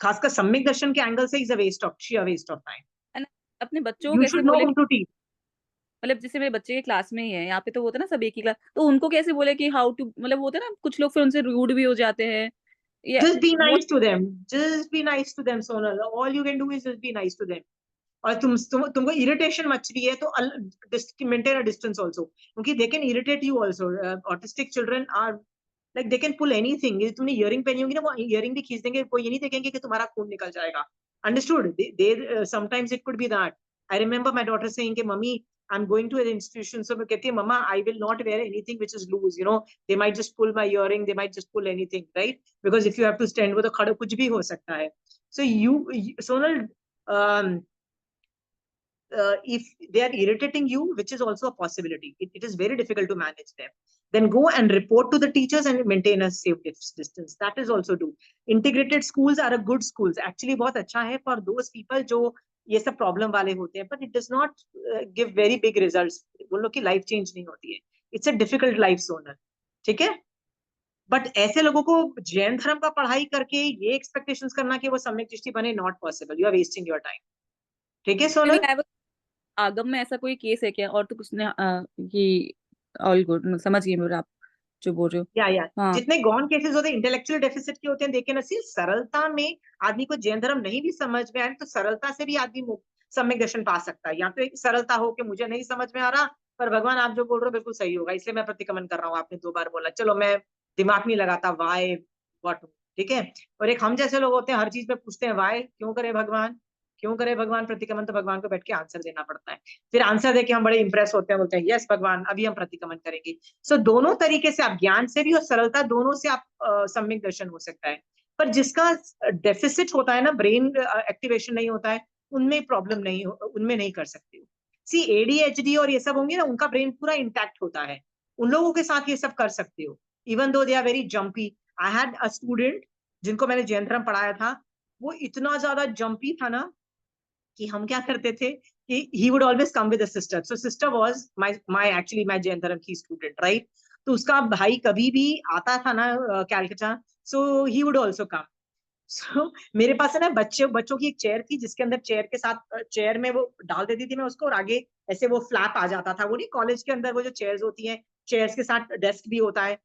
खासकर सम्यक दर्शन के एंगल से, is a sheer waste of time. है ना? अपने बच्चों को यू कैसे शुड नो बोले, हुम टू टीच। मतलब जैसे मेरे बच्चे के क्लास में ही है, यहाँ पे तो होता है ना सब एक ही क्लास, तो उनको कैसे बोले कि हाउ टू, मतलब होता है ना कुछ लोग फिर उनसे रूड भी हो जाते हैं, या Just be वो nice to them. Just be nice to them, Sonal. All you can do is just be nice to them. और तुमको इरिटेशन मच रही है तो मेंटेन अ डिस्टेंस ऑल्सो, क्योंकि they can irritate you also. Autistic children are like they can pull anything. तुमने earring पहनी होगी ना, वो इयरिंग भी खींच देंगे, वो ये नहीं देखेंगे कि तुम्हारा खून निकल जाएगा। Understood? They sometimes it could be that. I remember my daughter saying कि mummy I am going to an institution, so मैं कहती है mamma I will not wear anything which is loose, you know, they might just pull my earring, they might just pull anything, right? Because if you have to stand, वो तो खड़े कुछ भी हो सकता है। सो Sonal, if they are irritating you, which is also a possibility, it is very difficult to manage them, then go and report to the teachers and maintain a safe distance. That is also do. Integrated schools are a good schools, actually बहुत अच्छा है for those people जो ये सब problem वाले होते हैं, but it does not give very big results. उन लोग की लाइफ चेंज नहीं होती है, इट्स अ डिफिकल्ट लाइफ सोनर, ठीक है? बट ऐसे लोगों को जैन धर्म का पढ़ाई करके ये एक्सपेक्टेशंस करना कि वो सम्यक दृष्टि बने, not possible, you are wasting your time, ठीक है नहीं, सोनल? आगम में ऐसा कोई केस है क्या, और तो कुछ ने कि ऑल गुड, समझ गई मेरा आप जो बोल रहे हो। या हाँ, जितने गॉन केसेस होते हैं इंटेलेक्चुअल डेफिसिट के होते हैं, देखे नसीब सरलता में आदमी को जैन धर्म नहीं भी समझ में आए तो सरलता से भी आदमी सम्यक दर्शन पा सकता है। या तो एक सरलता हो कि मुझे नहीं समझ में आ रहा, पर भगवान आप जो बोल रहे हो बिल्कुल सही होगा, इसलिए मैं प्रतिक्रमण कर रहा हूँ, आपने 2 बार बोला, चलो मैं दिमाग नहीं लगाता वाई व्हाट, ठीक है? और एक हम जैसे लोग होते हैं हर चीज में पूछते हैं वाई, क्यों करे भगवान, क्यों करे भगवान प्रतिक्रमण, तो भगवान को बैठ के आंसर देना पड़ता है, फिर आंसर देके हम बड़े इंप्रेस होते हैं, बोलते हैं यस भगवान अभी हम प्रतिक्रमण करेंगे। सो दोनों तरीके से आप, ज्ञान से भी और सरलता दोनों से आप सम्यक दर्शन हो सकता है। पर जिसका डेफिसिट होता है ना, ब्रेन एक्टिवेशन नहीं होता है, उनमें प्रॉब्लम नहीं, उनमें नहीं कर सकते हो। सी एडीएचडी और ये सब होंगे ना, उनका ब्रेन पूरा इंटैक्ट होता है, उन लोगों के साथ ये सब कर सकते हो, even though they are very jumpy. I had a student जिनको मैंने जैन धर्म पढ़ाया था, वो इतना ज्यादा जम्पी था ना कि हम क्या करते थे कि he would always come with a sister. So sister was my Jain धर्म की स्टूडेंट, राइट? तो उसका भाई कभी भी आता था ना कैलकाटा, सो he would also come. So मेरे पास है ना बच्चों की एक चेयर थी, जिसके अंदर चेयर के साथ चेयर में वो डाल देती थी मैं उसको, और आगे ऐसे वो फ्लैप आ जाता था, वो नहीं कॉलेज के अंदर वो जो चेयर्स होती हैं, चेयर्स के साथ डेस्क भी होता है,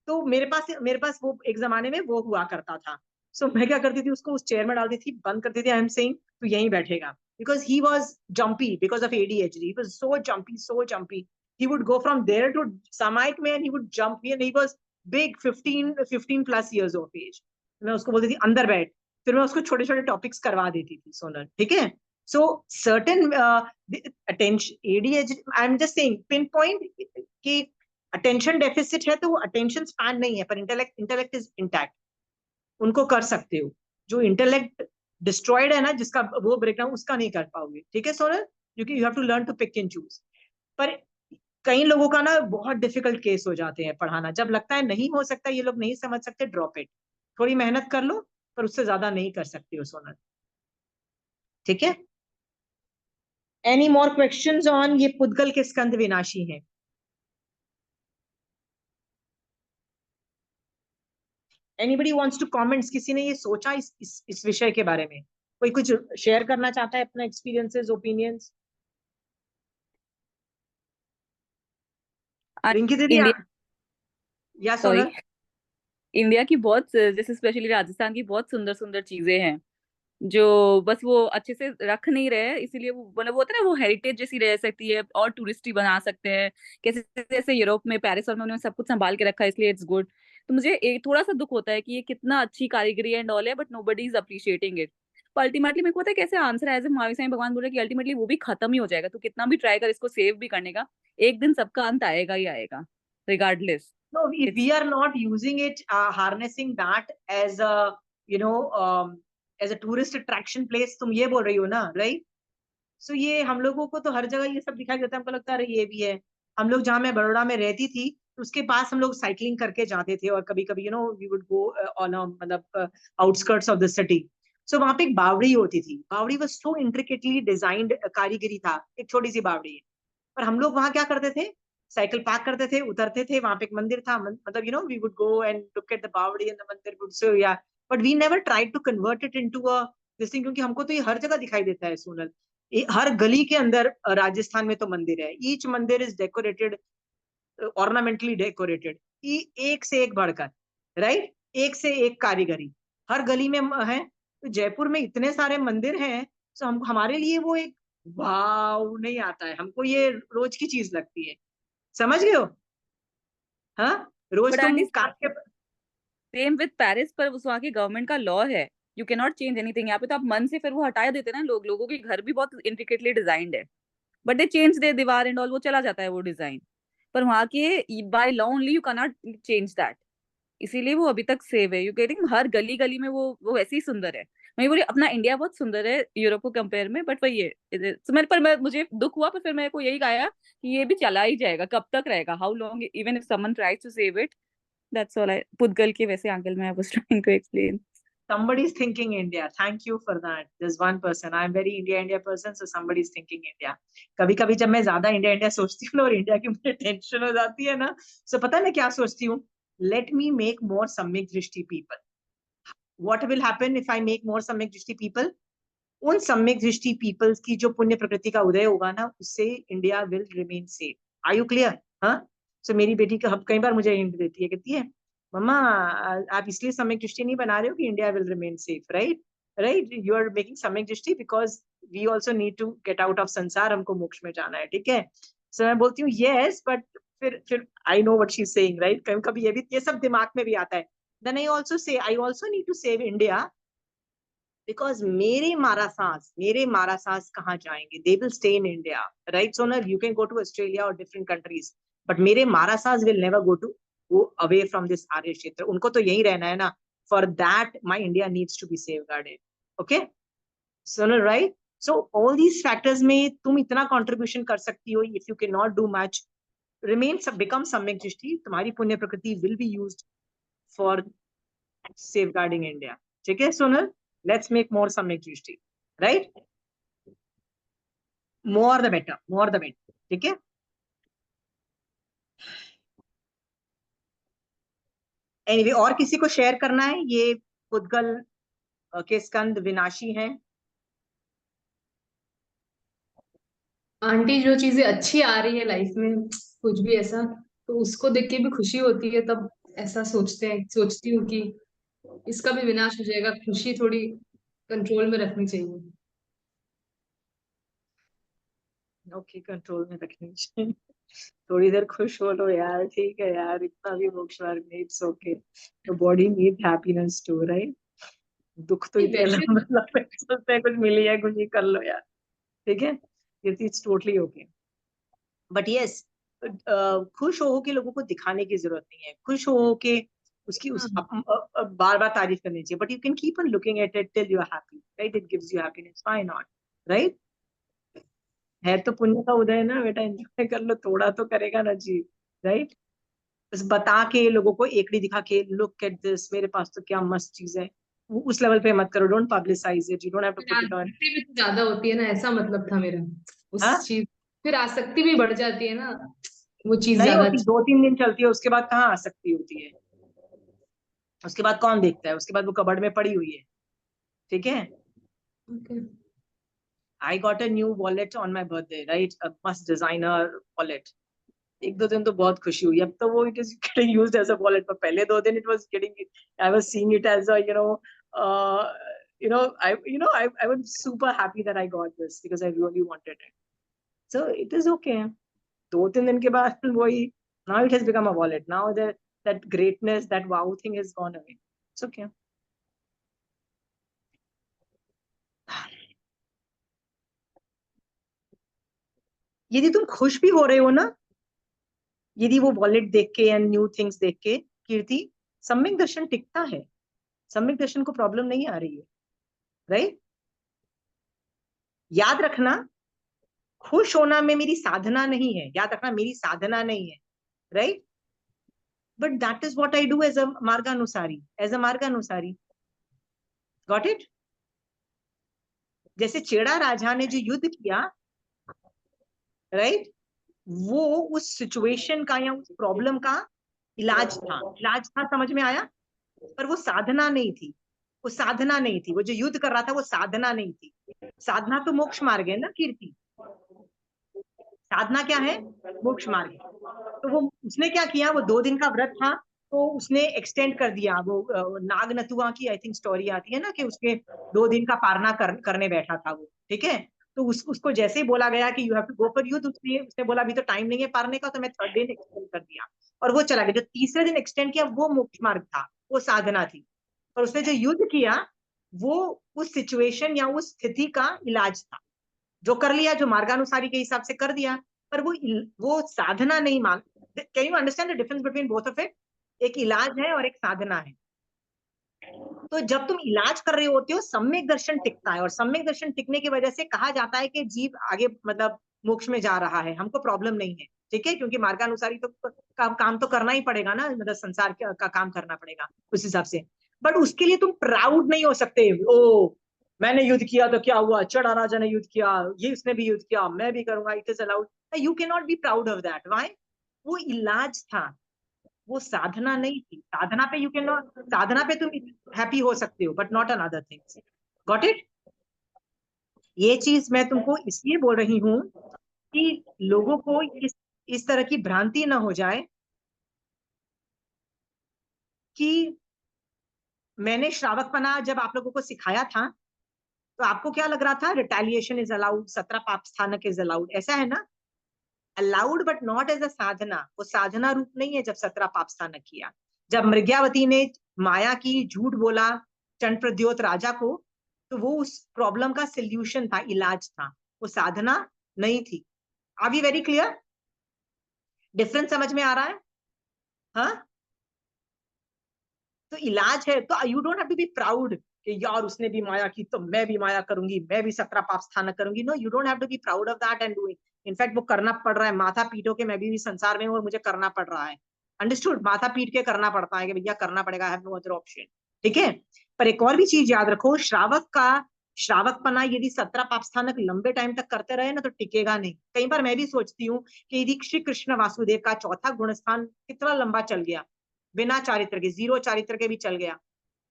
तो मेरे पास वो एक जमाने में वो हुआ करता था। सो मैं क्या करती थी, उसको उस चेयर में डालती थी, बंद करती थी, आई एम सेइंग तू यहीं बैठेगा, because he was jumpy because of ADHD, he was so jumpy, he would go from there to Samite में and he would jump and he was big, 15 plus years of age. मैं उसको बोलती थी अंदर बैठ, फिर मैं उसको छोटे छोटे टॉपिक्स करवा देती थी सोनल, ठीक है? सो certain attention ADHD, I am just saying pin point कि अटेंशन डेफिसिट है तो वो अटेंशन स्पैन नहीं है, पर इंटेलेक्ट इज इंटैक्ट, उनको कर सकते हो। जो इंटेलेक्ट डिस्ट्रॉयड है ना, जिसका वो ब्रेकडाउन, उसका नहीं कर पाओगे, ठीक है सोनल? क्योंकि you have to learn to pick and choose. पर कई लोगों का ना बहुत डिफिकल्ट केस हो जाते हैं पढ़ाना, जब लगता है नहीं हो सकता, ये लोग नहीं समझ सकते, ड्रॉप इट, थोड़ी मेहनत कर लो, पर उससे ज्यादा नहीं कर सकते हो सोनल, ठीक है? एनी मोर क्वेश्चंस ऑन ये पुद्गल के स्कंद विनाशी हैं? Anybody wants to comments? किसी ने ये सोचा इस विषय के बारे में? कोई कुछ शेयर करना चाहता है अपना एक्सपीरियंसेस, ओपिनियंस? रिंकी दीदी इंडिया, या सॉरी, सोनल? इंडिया की बहुत, जैसे स्पेशली राजस्थान की बहुत सुंदर सुंदर चीजें हैं जो बस वो अच्छे से रख नहीं रहे हैं, इसीलिए वो मतलब वो होता है ना, वो हेरिटेज जैसी रह सकती है और टूरिस्टी बना सकते हैं, कैसे जैसे यूरोप में पेरिस और में उन्होंने सब कुछ संभाल के रखा है, इसलिए इट्स गुड। तो मुझे एक थोड़ा सा दुख होता है कि ये कितना अच्छी कारीगरी एंड ऑल है, but nobody is appreciating it. Ultimately मेरे को पता है कैसे आंसर है, एज महावीर स्वामी भगवान बोल रहे हैं कि अल्टीमेटली वो भी खत्म ही हो जाएगा, तो कितना भी ट्राई कर इसको सेव भी करने का, एक दिन सबका अंत आएगा ही आएगा, regardless. No, if it's we are not using it, harnessing that as a, you know, as a tourist attraction place, तुम ये बोल रही हो ना, right? So ये हम लोगों को तो हर जगह ये सब दिखाई देता है, हमको लगता है अरे ये भी है। हम लोग जहाँ मैं बड़ौदा में रहती थी, उसके पास हम लोग साइकिलिंग करके जाते थे, और कभी कभी वी वुड गो ऑन मतलब आउटस्कर्ट्स ऑफ द सिटी। सो वहां पे एक बावड़ी होती थी, बावड़ी वाज सो इंट्रिकेटली डिजाइंड, कारीगरी था, एक छोटी सी बावड़ी है। पर हम लोग वहां क्या करते थे, साइकिल पार्क करते थे, उतरते थे, वहां पे एक मंदिर था, मतलब we would go and look at the बावड़ी एंड द मंदिर would so yeah, but we never tried to convert it into a this thing, क्योंकि हमको तो ये हर जगह दिखाई देता है सोनल। हर गली के अंदर राजस्थान में तो मंदिर है, ईच मंदिर इज डेकोरेटेड, ऑर्नामेंटली डेकोरेटेड, एक से एक बढ़कर, राइट, एक से एक कारीगरी हर गली में है। तो जयपुर में इतने सारे मंदिर हैं, तो हम हमारे लिए वो एक वाव नहीं आता है, हमको ये रोज की चीज लगती है, समझ गए हो? हाँ, रोज बट तुम आंटी काट के सेम विद पेरिस, पर उस वहाँ के गवर्नमेंट का लॉ है, you can not change anything. यहाँ पे तो आप मन से फिर वो हटा देते हैं ना, लोगों के घर भी बहुत इंट्रिकेटली डिजाइंड है, बट दे चेंज दे दीवार एंड ऑल, वो चला जाता है वो डिजाइन। पर वहाँ के by law only you can not change that, इसीलिए वो अभी तक सेव है। यू गेटिंग, हर गली गली में वो वैसे ही सुंदर है। मैं बोली अपना इंडिया बहुत सुंदर है यूरोप को कंपेयर में, बट वही है। तो मुझे दुख हुआ, पर फिर मेरे को यही कहा कि ये भी चला ही जाएगा, कब तक रहेगा, how long, even if someone tries to save it. That's all. I पुद्गल के वैसे एंगल में I was trying to explain. somebody is thinking India. Thank you for that. There's one person. I'm very India person, so somebody is thinking India. कभी कभी जब मैं ज्यादा India सोचती हूँ ना, और इंडिया की मुझे टेंशन हो जाती है ना, so पता है मैं क्या सोचती हूँ? Let me make more सम्यक दृष्टि people. What will happen if I make more सम्यक दृष्टि people? उन सम्यक दृष्टि पीपल्स की जो पुण्य प्रकृति का उदय होगा ना, उससे India will remain safe. Are you clear? हाँ, सो मेरी बेटी का कई बार मुझे हिंट देती है, कहती है मम्मा आप इसलिए सम्यक दृष्टि नहीं बना रहे हो कि India will remain safe, right? Right, you are making सम्यक दृष्टि because we also need to get out of संसार, हमको मोक्ष में जाना है, ठीक है? सो मैं बोलती हूँ यस, बट फिर I know what she is saying, right? कभी कभी ये सब दिमाग में भी आता है। Then I also need to save India, because मेरे मारासास कहाँ जाएंगे? They will stay in India, right Sonal? You can go to Australia और डिफरेंट कंट्रीज, बट मेरे मारासास will never go away from this arya kshetra, उनको तो यही रहना है ना। For that my India needs to be safeguarded, okay Sonal, right? So all these factors में तुम इतना कॉन्ट्रीब्यूशन कर सकती हो। If you can not do much, remain become सम्यक दृष्टि, तुम्हारी पुण्य प्रकृति will be used for safeguarding India. ठीक है सोनल? Let's make more सम्यक दृष्टि, right? More the better, more the better. ठीक है? Anyway, और किसी को शेयर करना है? ये पुद्गल के स्कंद विनाशी हैं। आंटी, जो चीजें अच्छी आ रही है लाइफ में, कुछ भी ऐसा, तो उसको देख के भी खुशी होती है, तब ऐसा सोचती हूँ कि इसका भी विनाश हो जाएगा, खुशी थोड़ी कंट्रोल में रखनी चाहिए। ओके, कंट्रोल में रखनी चाहिए। थोड़ी देर खुश हो लो यार, ठीक है यार, इतना भी मोक्ष मार्ग नहीं, it's okay. The body need happiness too, right? दुख तो इतने वैसे लंबे चलते हैं, कुछ मिली है, कुछ ही कर लो यार, ठीक है? It's totally okay. But yes, खुश हो के लोगों को दिखाने की जरूरत नहीं है, खुश हो के उसकी बार बार तारीफ करनी चाहिए, but you can keep on looking at it till you are happy, right? It gives you happiness, why not, right? है तो पुण्य का उदय ना बेटा, एंजॉय कर लो, थोड़ा तो करेगा ना जी, राइट? बस बता के लोगों को एकड़ी दिखा के, लुक एट दिस, मेरे पास तो क्या मस्त चीज है, उस लेवल पे मत करो। Don't publicise it, you don't have to फिर पुट इट ऑन। आसक्ति भी तो ज्यादा होती है ना, ऐसा मतलब था मेरा हाँ, उस चीज। फिर आसक्ति भी बढ़ जाती है ना, वो चीज नहीं ज्यादा होती, अच्छी। 2-3 दिन चलती है, उसके बाद कहाँ आसक्ति होती है? उसके बाद कौन देखता है? उसके बाद वो कबर्ड में पड़ी हुई है, ठीक है? Okay. I got a new wallet on my birthday, right? A must designer wallet. 1-2 दिन तो बहुत खुशी हुई, अब तो वो it is getting used as a wallet, पर पहले 2 दिन it was getting, I was seeing it as a I was super happy that I got this because I really wanted it. So it is okay. 2-3 दिन के बाद वही, now it has become a wallet. Now that greatness, that wow thing has gone away. It's okay. यदि तुम खुश भी हो रहे हो ना, यदि वो वॉलेट देख के एंड न्यू थिंग्स देख के, कीर्ति, सम्यक दर्शन टिकता है, सम्यक दर्शन को प्रॉब्लम नहीं आ रही है, राइट? याद रखना, खुश होना में मेरी साधना नहीं है, याद रखना मेरी साधना नहीं है, right? But that is what I do as a marganusari, got it? जैसे चेड़ा राजा ने जो युद्ध किया, राइट, वो उस सिचुएशन का या उस प्रॉब्लम का इलाज था, समझ में आया? पर वो साधना नहीं थी, वो जो युद्ध कर रहा था वो साधना नहीं थी। साधना तो मोक्ष मार्ग है ना कीर्ति, साधना क्या है? मोक्ष मार्ग। तो वो उसने क्या किया, वो 2 दिन का व्रत था, तो उसने एक्सटेंड कर दिया। वो नाग नथुआ की आई थिंक स्टोरी आती है ना, कि उसके 2 दिन का पारना करने बैठा था वो, ठीक है? तो उसको जैसे ही बोला गया कि you have to go for युद्ध, उसने बोला अभी तो टाइम नहीं है पारने का, तो मैं 3rd दिन एक्सटेंड कर दिया, और वो चला गया। जो तीसरे दिन एक्सटेंड किया वो मोक्ष मार्ग था, वो साधना थी। पर उसने जो युद्ध किया वो उस सिचुएशन या उस स्थिति का इलाज था, जो कर लिया, जो मार्गानुसारी के हिसाब से कर दिया, पर वो साधना नहीं मान। Can you understand the difference between both of it? एक इलाज है और एक साधना है। तो जब तुम इलाज कर रहे होते हो, सम्यक दर्शन टिकता है, और सम्यक दर्शन टिकने की वजह से कहा जाता है कि जीव आगे मतलब मोक्ष में जा रहा है, हमको प्रॉब्लम नहीं है, ठीक है? क्योंकि मार्गानुसारी तो काम तो करना ही पड़ेगा ना, मतलब संसार का काम करना पड़ेगा उस हिसाब से। बट उसके लिए तुम प्राउड नहीं हो सकते, ओ मैंने युद्ध किया तो क्या हुआ, चड़ा राजा ने युद्ध किया, ये उसने भी युद्ध किया, मैं भी करूंगा, it is allowed. You can not B proud of that. Why? वो इलाज था, वो साधना नहीं थी। साधना पे यू कैन नॉट, साधना पे तुम हैप्पी हो सकते हो, but not on other things. Got it? ये चीज मैं तुमको इसलिए बोल रही हूँ कि लोगों को इस तरह की भ्रांति ना हो जाए कि मैंने श्रावकपना जब आप लोगों को सिखाया था तो आपको क्या लग रहा था? रिटेलिएशन इज अलाउड, 17 पाप स्थानक इज अलाउड, ऐसा है ना? Allowed but not as a sadhana. वो साधना रूप नहीं है जब 17 पाप स्थानक किया। जब मृग्यावती ने माया की झूठ बोला चंड प्रद्योत राजा को, तो वो उस प्रॉब्लम का सोल्यूशन था, इलाज था, वो साधना नहीं थी। Are we very clear? Difference समझ में आ रहा है? हाँ, तो इलाज है, तो you don't have to be proud कि यार उसने भी माया की तो मैं भी माया करूंगी, मैं भी 17 पाप स्थानक करूंगी। No, you don't have to be proud of that and doing. In fact वो करना पड़ रहा है, माथा पीटो के मैं भी संसार में हूँ और मुझे करना पड़ रहा है। अंडरस्टूड? माथा पीट के करना पड़ता है कि भैया करना पड़ेगा, I have no other option, ठीक है? पर एक और भी चीज याद रखो, श्रावकपना यदि 17 पाप स्थानक लंबे टाइम तक करते रहे ना तो टिकेगा नहीं। कई बार मैं भी सोचती हूँ कि यदि श्री कृष्ण वासुदेव का चौथा गुणस्थान कितना लंबा चल गया, बिना चारित्र के, 0 चारित्र के भी चल गया,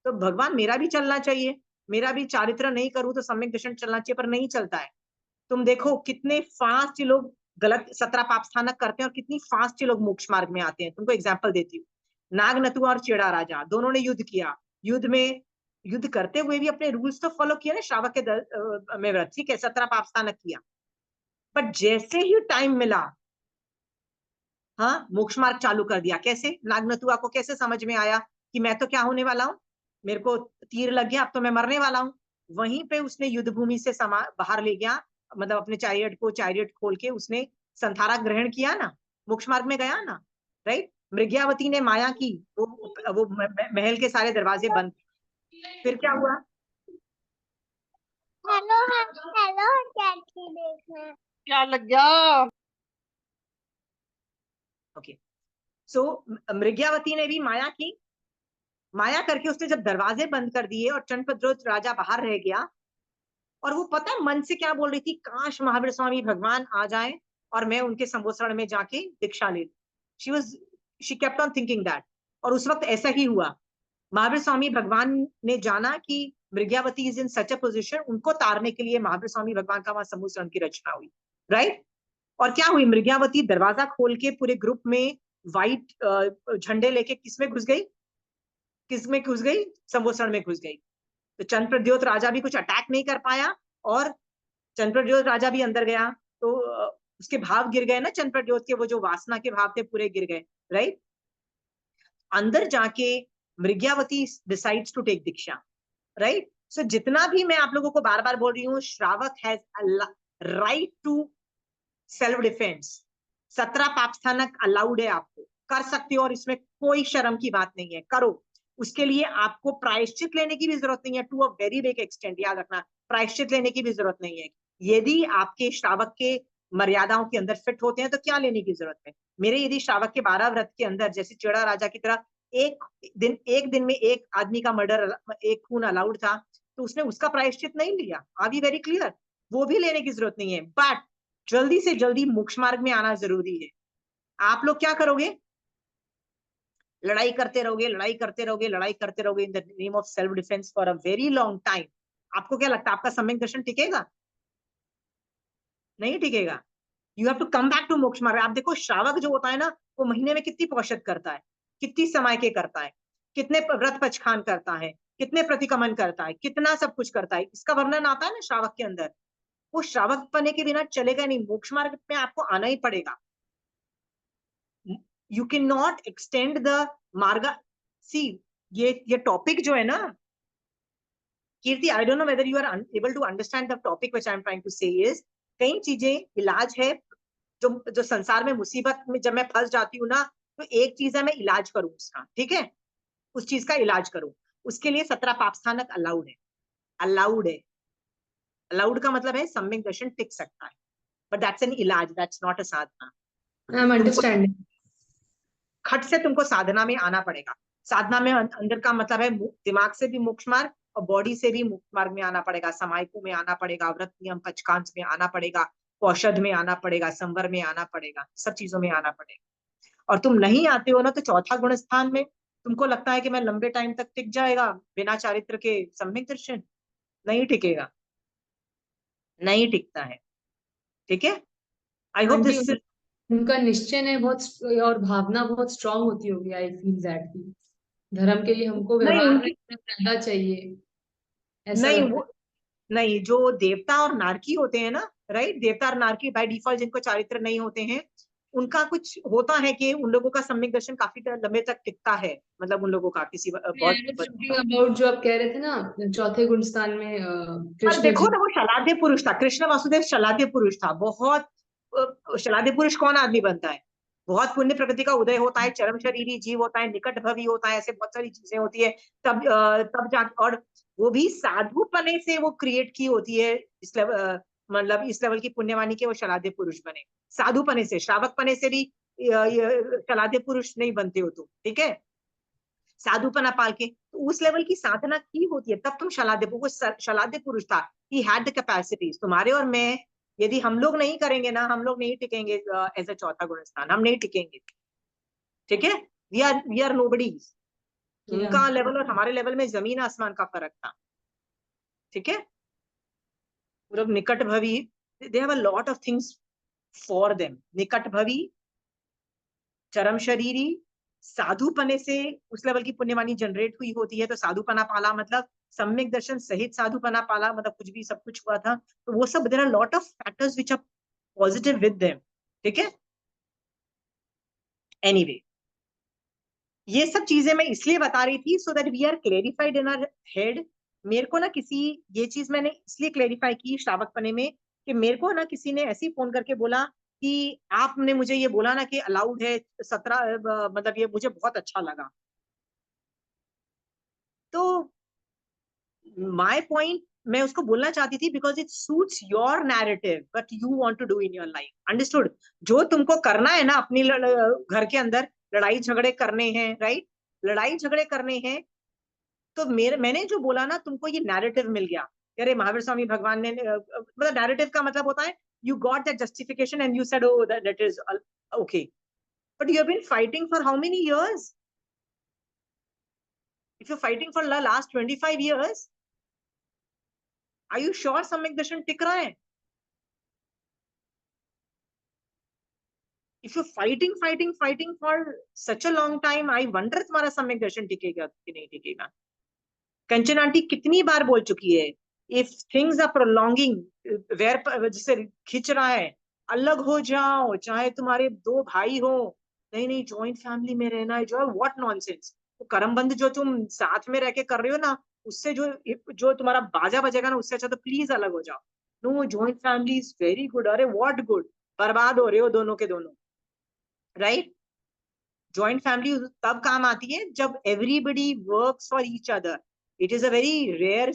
तो भगवान मेरा भी चलना चाहिए, मेरा भी चारित्र नहीं करूं तो सम्यक दर्शन चलना चाहिए, पर नहीं चलता है। तुम देखो कितने फास्ट लोग गलत 17 पाप स्थानक करते हैं और कितनी फास्ट लोग मोक्ष मार्ग में आते हैं। तुमको एग्जांपल देती हूँ, नाग नथुआ और चेड़ा राजा दोनों ने युद्ध किया, युद्ध करते हुए भी अपने रूल्स तो फॉलो किया ना, श्रावक के में व्रत, ठीक है, 17 पाप स्थानक किया, बट जैसे ही टाइम मिला, हाँ, मोक्ष मार्ग चालू कर दिया। कैसे? नाग नथुआ को कैसे समझ में आया कि मैं तो क्या होने वाला हूँ, मेरे को तीर लग गया, अब तो मैं मरने वाला हूँ। वहीं पे उसने युद्ध भूमि से बाहर ले गया, मतलब अपने चैरियट खोल के उसने संथारा ग्रहण किया ना, मोक्ष मार्ग में गया ना, राइट? मृग्यावती ने माया की, वो महल के सारे दरवाजे बंद, फिर क्या हुआ? हेलो हेलो, कैसी देखना क्या लग गया? ओके, सो मृग्यावती ने भी माया की, माया करके उसने जब दरवाजे बंद कर दिए और चंद्रप्रद्योत राजा बाहर रह गया, और वो पता है मन से क्या बोल रही थी? काश महावीर स्वामी भगवान आ जाए और मैं उनके संबोधन में जाके दीक्षा ले। She kept on thinking that, और उस वक्त ऐसा ही हुआ। महावीर स्वामी भगवान ने जाना कि मृग्यावती is in such a position, उनको तारने के लिए महावीर स्वामी भगवान का वहां संबोधन की रचना हुई, राइट? और क्या हुई? मृग्यावती दरवाजा खोल के पूरे ग्रुप में व्हाइट झंडे लेके किसमें घुस गई? संबोधन में घुस गई। तो चंद्र प्रद्योत राजा भी कुछ अटैक नहीं कर पाया, और चंद्र प्रद्योत राजा भी अंदर गया तो उसके भाव गिर गए ना, चंद्र प्रद्योत के वो जो वासना के भाव थे पूरे गिर गए, राइट। अंदर जाके Mrigavati decides to take diksha, right. So जितना भी मैं आप लोगों को बार बार बोल रही हूँ, shravak has right to self defence. 17 पापस्थानक अलाउड है, आपको कर सकते हो, और इसमें कोई शर्म की बात नहीं है, करो। उसके लिए आपको प्रायश्चित लेने की भी जरूरत नहीं है, to a very big extent. याद रखना, प्रायश्चित लेने की भी जरूरत नहीं है। यदि आपके श्रावक के मर्यादाओं के अंदर फिट होते हैं तो क्या लेने की जरूरत है। मेरे यदि श्रावक के 12 व्रत के अंदर जैसे चेड़ा राजा की तरह एक दिन में एक आदमी का मर्डर, एक खून अलाउड था, तो उसने उसका प्रायश्चित नहीं लिया। Are we very clear? वो भी लेने की जरूरत नहीं है। बट जल्दी से जल्दी मोक्ष मार्ग में आना जरूरी है। आप लोग क्या करोगे? लड़ाई करते रहोगे, लड़ाई करते रहोगे, लड़ाई करते रहोगे in the name of self defence for a very long time. आपको क्या लगता है आपका सम्यक दर्शन टिकेगा? नहीं टिकेगा। You have to come back to moksha marg. आप देखो श्रावक जो होता है ना, वो महीने में कितनी पौषध करता है, कितनी समय के करता है, कितने व्रत पचखान करता है, कितने प्रतिक्रमण करता है, कितना सब कुछ करता है, इसका वर्णन आता है ना श्रावक के अंदर। वो श्रावक बने के बिना चलेगा नहीं, मोक्ष मार्ग में आपको आना ही पड़ेगा। You can not extend the marg. See, ये टॉपिक जो है ना Kirti, I don't know whether you are able to understand the topic which I am trying to say is, कई चीजें इलाज है। जो संसार में मुसीबत में जब मैं फंस जाती हूँ ना, तो एक चीज है मैं इलाज करूं उसका, ठीक है, उस चीज का इलाज करूं। उसके लिए 17 पापस्थानक अलाउड है, अलाउड है। अलाउड का मतलब है सम्यक दर्शन टिक सकता है, बट दैट्स एन इलाज, that's not a Sadhana. I am understanding. खट से तुमको साधना में आना पड़ेगा। साधना में अंदर का मतलब है दिमाग से भी मोक्ष मार्ग और बॉडी से भी मोक्ष मार्ग में आना पड़ेगा, समायकों में आना पड़ेगा, व्रत नियम पंचकांश में आना पड़ेगा, औषध में आना पड़ेगा, संवर में आना पड़ेगा, सब चीजों में आना पड़ेगा। और तुम नहीं आते हो ना, तो चौथा गुण स्थान में तुमको लगता है कि मैं लंबे टाइम तक टिक जाएगा बिना चारित्र के सम्यक दर्शन, नहीं टिकेगा, नहीं टिकता है। ठीक है, आई होप आंटी, दिस। उनका निश्चय ने बहुत और भावना बहुत स्ट्रांग होती होगी। आई फील दैट की धर्म के लिए हमको नहीं व्यवहार में उनकी, ज्यादा चाहिए, ऐसा नहीं लगता वो, नहीं, जो देवता और नारकी होते हैं ना, राइट, देवता और नारकी बाय डिफॉल्ट जिनको चारित्र नहीं होते हैं, उनका कुछ होता है कि उन लोगों का सम्यक दर्शन काफी लंबे तक टिकता है। मतलब उन लोगों का किसी बहुत है। अबाउट जो आप कह रहे थे ना, चौथे गुण स्थान में पर कृष्ण देखो जी। ना, वो शलाध्य पुरुष था, कृष्ण वासुदेव शलाध्य पुरुष था बहुत। शलाध्य पुरुष कौन आदमी बनता है? बहुत पुण्य प्रकृति का उदय होता है, चरम शरीरी जीव होता है, निकट भवी होता है, ऐसे बहुत सारी चीजें होती है। तब जा, और वो भी साधु पने से वो क्रिएट की होती है। इस लेवल, मतलब इस लेवल की पुण्यवानी के वो शलाध्य पुरुष बने। साधु पने से, श्रावक पने से भी शलाध्य पुरुष नहीं बनते हो तुम, ठीक है। साधुपना पाल के तो उस लेवल की साधना की होती है, तब तुम शलाध्य, वो शलाध्य पुरुष था। He had the capacities. तुम्हारे और मैं, यदि हम लोग नहीं करेंगे ना, हम लोग नहीं टिकेंगे एज अ चौथा गुण स्थान, हम नहीं टिकेंगे, ठीक है। We are nobodies. उनका लेवल और हमारे लेवल में जमीन आसमान का फर्क था, ठीक है। पूरा निकट भवी, they have a lot of things for them. निकट भवी, चरम शरीरी, साधुपने से उस लेवल की पुण्यवानी जनरेट हुई होती है। तो साधुपना पाला मतलब सम्यक दर्शन सहित साधुपना पाला, मतलब कुछ भी सब कुछ हुआ था। तो वो सब, there are lot of factors which are positive with them, ठीक है। एनीवे, ये सब चीजें मैं इसलिए बता रही थी so that we are clarified in our head. मेरे को ना किसी, ये चीज मैंने इसलिए क्लेरिफाई की श्रावक पने में, कि मेरे को ना किसी ने ऐसे ही फोन करके बोला कि आपने मुझे ये बोला ना कि अलाउड है 17, मतलब ये मुझे बहुत अच्छा लगा। तो माय पॉइंट मैं उसको बोलना चाहती थी, because it suits your narrative but you want to do in your life. Understood? जो तुमको करना है ना अपनी घर के अंदर, लड़ाई झगड़े करने हैं, राइट, लड़ाई झगड़े करने हैं। तो मैंने जो बोला ना, तुमको ये नैरेटिव मिल गया। अरे महावीर स्वामी भगवान ने, मतलब नैरेटिव का मतलब होता है you got that justification and you said oh that is okay. But you have been fighting for how many years? If you fighting for last 25 years, are you sure सम्यक दर्शन टिक रहा है? If you fighting for such a long time, I wonder तुम्हारा सम्यक दर्शन टिकेगा कि नहीं टिकेगा। कंचन आंटी कितनी बार बोल चुकी है, if things are prolonging, where जिसे खिंच रहा है, अलग हो जाओ, चाहे तुम्हारे 2 भाई हो, नहीं नहीं ज्वाइंट फैमिली में रहना है, जो व्हाट नॉनसेंस। तो कर्मबंध जो तुम साथ में रह के कर रहे हो ना, उससे जो तुम्हारा बाजा बजेगा ना, उससे अच्छा तो प्लीज अलग हो जाओ। No, joint family is very good. अरे व्हाट गुड, बर्बाद हो रहे हो दोनों के दोनों, राइट? ज्वाइंट फैमिली तब काम आती है जब everybody works for each other. It is a very rare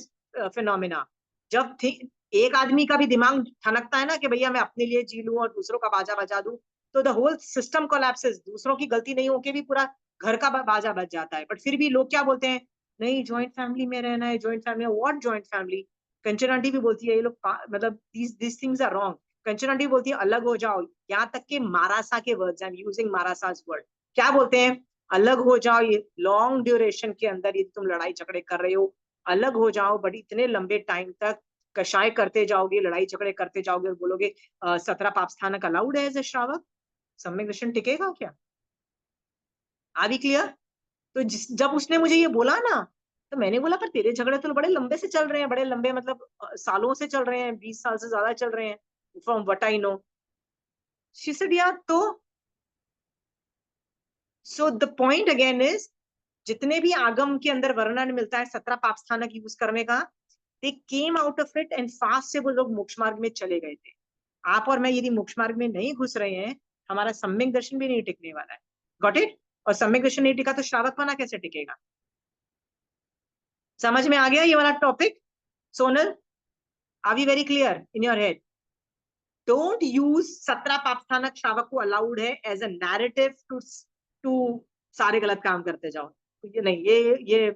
phenomena. जब एक आदमी का भी दिमाग ठनकता है ना कि भैया मैं अपने लिए जी लूं और दूसरों का बाजा बजा दूं, तो द होल सिस्टम कोलैप्सेस। दूसरों की गलती नहीं होके भी पूरा घर का बाजा बज जाता है। बट फिर भी लोग क्या बोलते हैं, नहीं ज्वाइंट फैमिली में रहना है, joint family. What joint family? Kanchan aunty भी बोलती है ये लोग मतलब these things are wrong। Kanchan aunty बोलती है अलग हो जाओ। यहाँ तक के मारासा के वर्ड्स, आई एम यूजिंग मारासास वर्ड, क्या बोलते हैं, अलग हो जाओ। ये लॉन्ग ड्यूरेशन के अंदर ये तुम लड़ाई झगड़े कर रहे हो, अलग हो जाओ। बट इतने लंबे टाइम तक कषाय करते जाओगे, लड़ाई झगड़े करते जाओगे और बोलोगे 17 पाप स्थानक अलाउड है एज ए श्रावक, सम्यक दर्शन टिकेगा क्या? आ भी क्लियर? तो जब उसने मुझे ये बोला ना, तो मैंने बोला पर तेरे झगड़े तो बड़े लंबे से चल रहे हैं, बड़े लंबे मतलब सालों से चल रहे हैं, 20 साल से ज्यादा चल रहे हैं, from what I know. She said यार, तो so the point again is, जितने भी आगम के अंदर वर्णन मिलता है 17 पाप स्थानक यूज करने का, they came out of it and fast से वो लोग मोक्ष मार्ग में चले गए थे। आप और मैं यदि मोक्ष मार्ग में नहीं घुस रहे हैं, हमारा सम्यक दर्शन भी नहीं टिकने वाला है। Got it? और सम्यक दर्शन नहीं टिका तो श्रावकपना कैसे टिकेगा? समझ में आ गया ये वाला topic? Sonal, are we very clear in your head? Don't use 17 पाप स्थानक श्रावक को अलाउड है एज अ नैरेटिव टू सारे गलत काम करते जाओ। ये नहीं, ये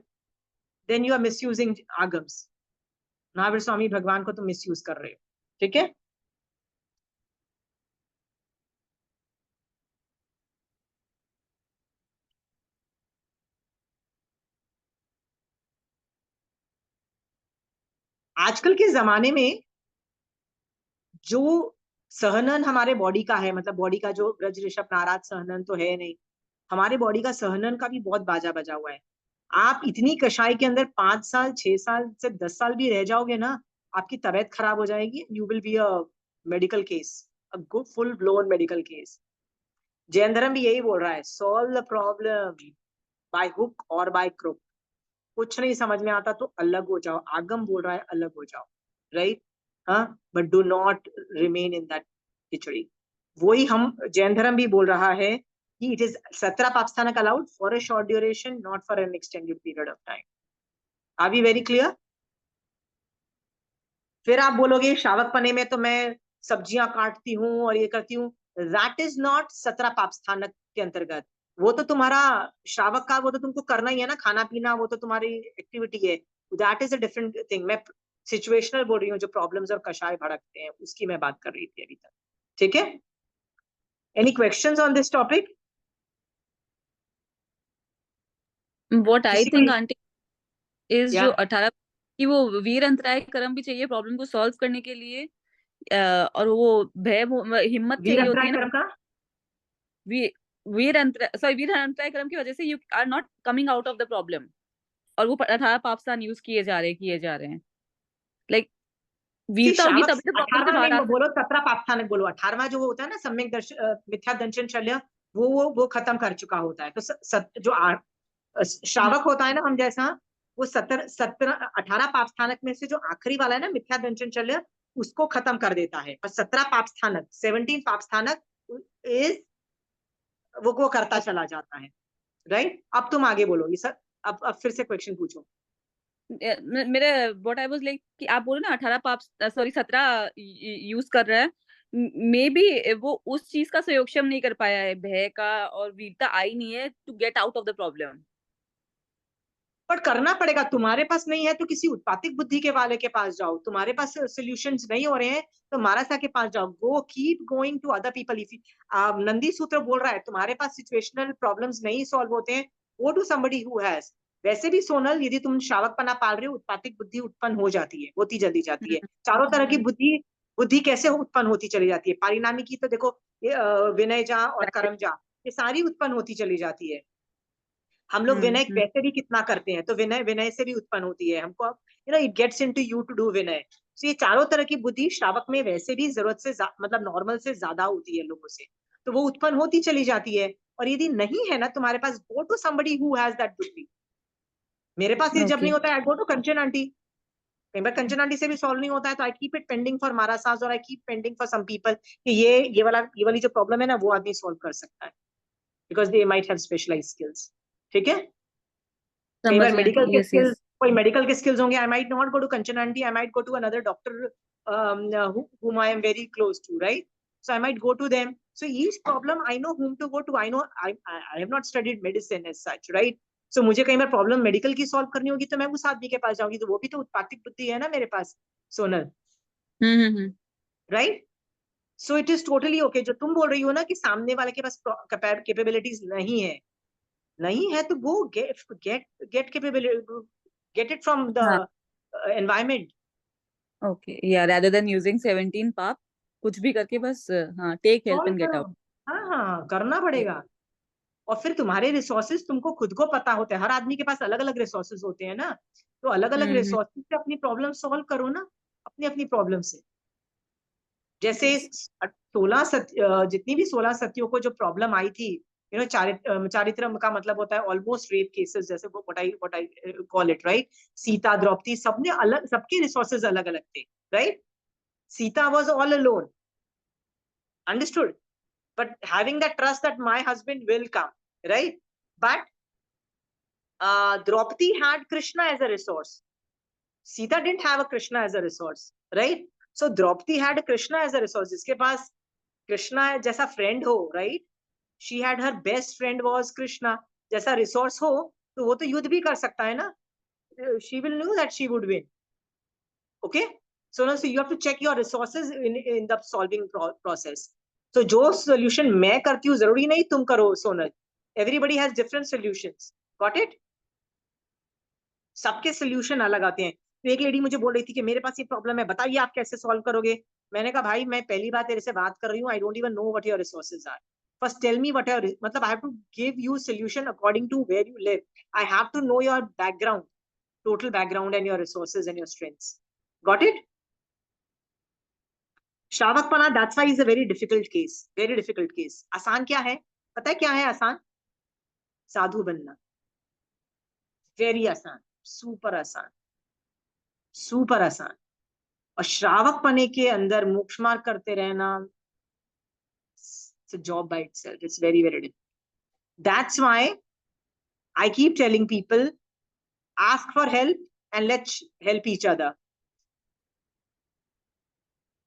then you are misusing Agams. Mahavir Swami भगवान को तुम मिसयूज कर रहे हो, ठीक है? आजकल के जमाने में जो सहनन हमारे बॉडी का है, मतलब बॉडी का जो ब्रज ऋषभ नाराज सहनन तो है नहीं, हमारे बॉडी का सहनन का भी बहुत बाजा बजा हुआ है। आप इतनी कषाय के अंदर 5 साल 6 साल से 10 साल भी रह जाओगे ना, आपकी तबीयत खराब हो जाएगी। You will be a medical case, a good full blown medical case. Jain धर्म भी यही बोल रहा है, solve the problem by hook और बाय क्रुक। कुछ नहीं समझ में आता तो अलग हो जाओ। आगम बोल रहा है अलग हो जाओ, राइट? हाँ, but do not remain in that khichdi. वही हम जैन धर्म भी बोल रहा है कि इट इज 17 पाप स्थानक allowed for a short duration, not for an extended period of time. Are we very clear? फिर आप बोलोगे श्रावक पने में तो मैं सब्जियां काटती हूँ और ये करती हूँ, दैट इज नॉट 17 पाप स्थानक के अंतर्गत। वो तो तुम्हारा श्रावक का, वो तो तुमको करना ही है ना, खाना पीना वो तो तुम्हारी एक्टिविटी है। That is a different thing. मैं सिचुएशनल बोल रही हूँ, जो प्रॉब्लम्स और कषाय भड़कते हैं उसकी मैं बात कर रही थी अभी तक, ठीक है? Any questions on this topic? What I किसी थिंक को? आंटी इज या जो 18 कि वो वीर अंतराय कर्म भी चाहिए प्रॉब्लम को सॉल्व करने के लिए, और वो भय हिम्मत वीर चाहिए होती अंतराय है ना। कर्म का वीर अंतराय कर्म की वजह से you are not coming out of the problem, और वो 18 पापस्थान यूज किए जा रहे हैं। लाइक वीरता होगी श्रावक तभी तो प्रॉब्लम से 18वां बाहर आ नहीं सकते। बोलो, 17 पापस्थानक बोलो। 18वां जो होता है ना सम्यक दर्शन मिथ्या दर्शन शल्य, वो खत्म कर चुका होता है। तो जो हम्म, श्रावक होता है ना हम जैसा, वो 18 पाप स्थानक में से जो आखिरी वाला है ना मिथ्या दंशन शल्य, उसको खत्म कर देता है। और 17 पाप स्थानक, 17 पाप स्थानक इज वो करता चला जाता है, राइट? अब तुम आगे बोलो ये सर। अब फिर से क्वेश्चन पूछो। मेरे व्हाट आई वाज लाइक कि आप बोलो ना 18 पाप, सॉरी 17 यूज कर रहा है, मे बी वो उस चीज का संयोक्षम नहीं कर पाया है, भय का और वीरता आई नहीं है to get out of the problem. पर करना पड़ेगा। तुम्हारे पास नहीं है तो किसी उत्पातिक बुद्धि के वाले के पास जाओ। तुम्हारे पास सोल्यूशंस नहीं हो रहे हैं तो महाराजा के पास जाओ। Go keep going to other people. If Nandi Sutra बोल रहा है तुम्हारे पास सिचुएशनल प्रॉब्लम्स नहीं सॉल्व होते हैं, go to somebody who has. वैसे भी सोनल, यदि तुम श्रावकपना पाल रहे हो, उत्पातिक बुद्धि उत्पन्न हो जाती है, होती जल्दी जाती है। चारों तरह की बुद्धि बुद्धि कैसे उत्पन्न होती चली जाती है? पारिणामी की तो देखो, विनय जा और कर्म जा, ये सारी उत्पन्न होती चली जाती है। हम लोग विनय हम्म। वैसे भी कितना करते हैं, तो विनय विनय से भी उत्पन्न होती है हमको, you know it gets into you to do vinay. तो ये चारों तरह की बुद्धि श्रावक में वैसे भी जरूरत से मतलब नॉर्मल से ज्यादा होती है लोगों से, तो वो उत्पन्न होती चली जाती है। और यदि नहीं है ना तुम्हारे पास, go to somebody who has that buddhi. मेरे पास ये जब ओके। नहीं होता है, आई गो टू कंचन आंटी। कई बार कंचन आंटी से भी सॉल्व नहीं होता है, तो I keep it pending for मारा सास, और I keep pending for some people कि ये वाली जो प्रॉब्लम है ना, वो आदमी सॉल्व कर सकता है, because they might have specialised skills. ठीक है। कई समझ बार गए मेडिकल आंटी, के यस स्किल्स, यस। कोई मेडिकल के स्किल्स होंगे, I might not go to Kanchan aunty, I might go to another doctor whom I am very close to, right? So I might go to them. So each problem I know whom to go to. I know I have not studied medicine as such, right? So मुझे कई बार problem medical की solve करनी होगी, तो मैं उस आदमी के पास जाऊंगी, तो वो भी तो उत्पातिक बुद्धि है ना मेरे पास, Sonal, hmm. Right? So it is totally okay. जो तुम बोल रही हो ना कि सामने वाले के पास कैपेबिलिटीज नहीं है, नहीं है, तो गो gate capability, get it from the हाँ। एनवायरमेंट। ओके, या rather than using 17 पाप, कुछ भी करके बस हाँ, take help solve and get करो। आउट। हाँ हाँ, करना पड़ेगा। और फिर तुम्हारे रिसोर्सेज तुमको खुद को पता होते हैं, हर आदमी के पास अलग अलग रिसोर्सेज होते हैं ना, तो अलग अलग हम्म। रिसोर्सेज से अपनी प्रॉब्लम सॉल्व करो ना, अपनी अपनी प्रॉब्लम से। जैसे 16 जितनी भी 16 सतियों को जो प्रॉब्लम आई थी, यू नो, चारित्र का मतलब होता है ऑलमोस्ट रेप केसेस, जैसे what I call it, right? Sita, Draupadi, सबने अलग, सबके रिसोर्सेज अलग अलग थे, right? Sita was all alone, understood, but having that trust that my husband will come, right? But Draupadi had Krishna as a resource. Sita didn't have a Krishna as a resource, right? So Draupadi had Krishna as a resource. जिसके पास कृष्णा जैसा friend हो, right? She had her best friend was Krishna. जैसा resource हो, तो वो तो युद्ध भी कर सकता है ना. She will know that she would win. Okay? So you have to check your resources in the solving process. So जो solution मैं करती हूँ जरूरी नहीं तुम करो, Sonal. Everybody has different solutions. Got it? सबके सोल्यूशन अलग आते हैं। तो एक लेडी मुझे बोल रही थी कि मेरे पास ये प्रॉब्लम है, बताइए आप कैसे सॉल्व करोगे। मैंने कहा भाई, मैं पहली बार तेरे से बात कर रही हूँ, I don't even know what your resources are. First tell me what your, मतलब I have to give you solution according to where you live. I have to know your background, total background and your resources and your strengths. Got it? श्रावकपना, that's why is a very difficult case, very difficult case. आसान क्या है पता है? क्या है आसान? साधु बनना। वेरी आसान, सुपर आसान, सुपर आसान। और श्रावक पने के अंदर मोक्ष मार्ग करते रहना, it's a job by itself. It's very, very difficult. That's why I keep telling people, ask for help and let's help each other.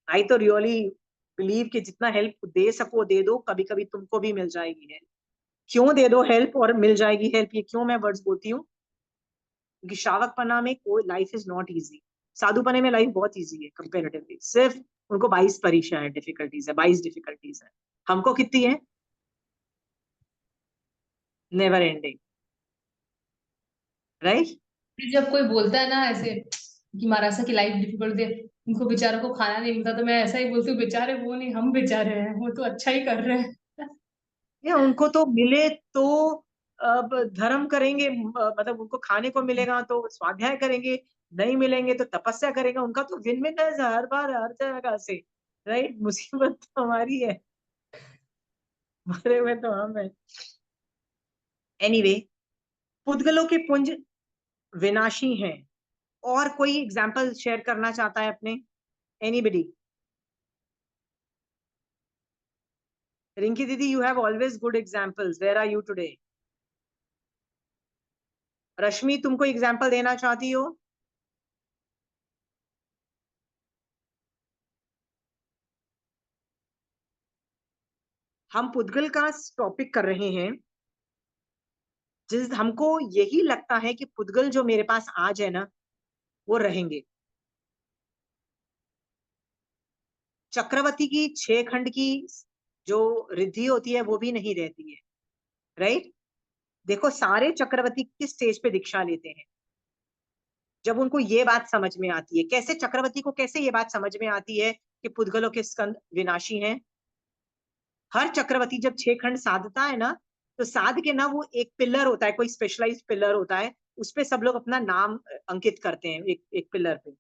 I तो really believe कि जितना हेल्प दे सको दे दो, कभी कभी तुमको भी मिल जाएगी हेल्प। क्यों दे दो हेल्प और मिल जाएगी हेल्प, ये क्यों मैं वर्ड्स बोलती हूँ? क्योंकि श्रावकपना में कोई लाइफ इज नॉट इजी। साधुपने में लाइफ बहुत इजी है कंपेरेटिवली। सिर्फ उनको 22 परीक्षा है, डिफिकल्टीज है, 22 डिफिकल्टीज है। हमको कितनी है? Never ending, right? जब कोई बोलता है ना ऐसे कि महाराष्ट्र की लाइफ डिफिकल्ट है, उनको बेचारों को खाना नहीं मिलता, तो मैं ऐसा ही बोलती हूँ, बेचारे वो नहीं, हम बेचारे हैं, वो तो अच्छा ही कर रहे हैं। या उनको तो मिले तो अब धर्म करेंगे, मतलब उनको खाने को मिलेगा तो स्वाध्याय करेंगे, नहीं मिलेंगे तो तपस्या करेंगे। उनका तो विन विन है हर बार, हर जगह से, राइट? मुसीबत तो हमारी है, मरे हुए तो हम है। एनीवे, पुद्गलों के पुंज विनाशी हैं। और कोई एग्जाम्पल शेयर करना चाहता है अपने? Anybody? Rinki didi, you have always good examples, where are you today? Rashmi, तुमको एग्जाम्पल देना चाहती हो? हम पुद्गल का टॉपिक कर रहे हैं, जिस हमको यही लगता है कि पुद्गल जो मेरे पास आज है ना, वो रहेंगे। चक्रवर्ती की 6 खंड की जो रिद्धि होती है वो भी नहीं रहती है, राइट? देखो, सारे चक्रवर्ती किस स्टेज पे दीक्षा लेते हैं? जब उनको ये बात समझ में आती है। कैसे चक्रवर्ती को कैसे ये बात समझ में आती है कि पुद्गलों के स्कंद विनाशी हैं? हर चक्रवर्ती जब 6 खंड साधता है ना, तो साध के ना वो एक पिलर होता है, कोई स्पेशलाइज्ड पिलर होता है, उस पे सब लोग अपना नाम अंकित करते हैं, एक पिलर पे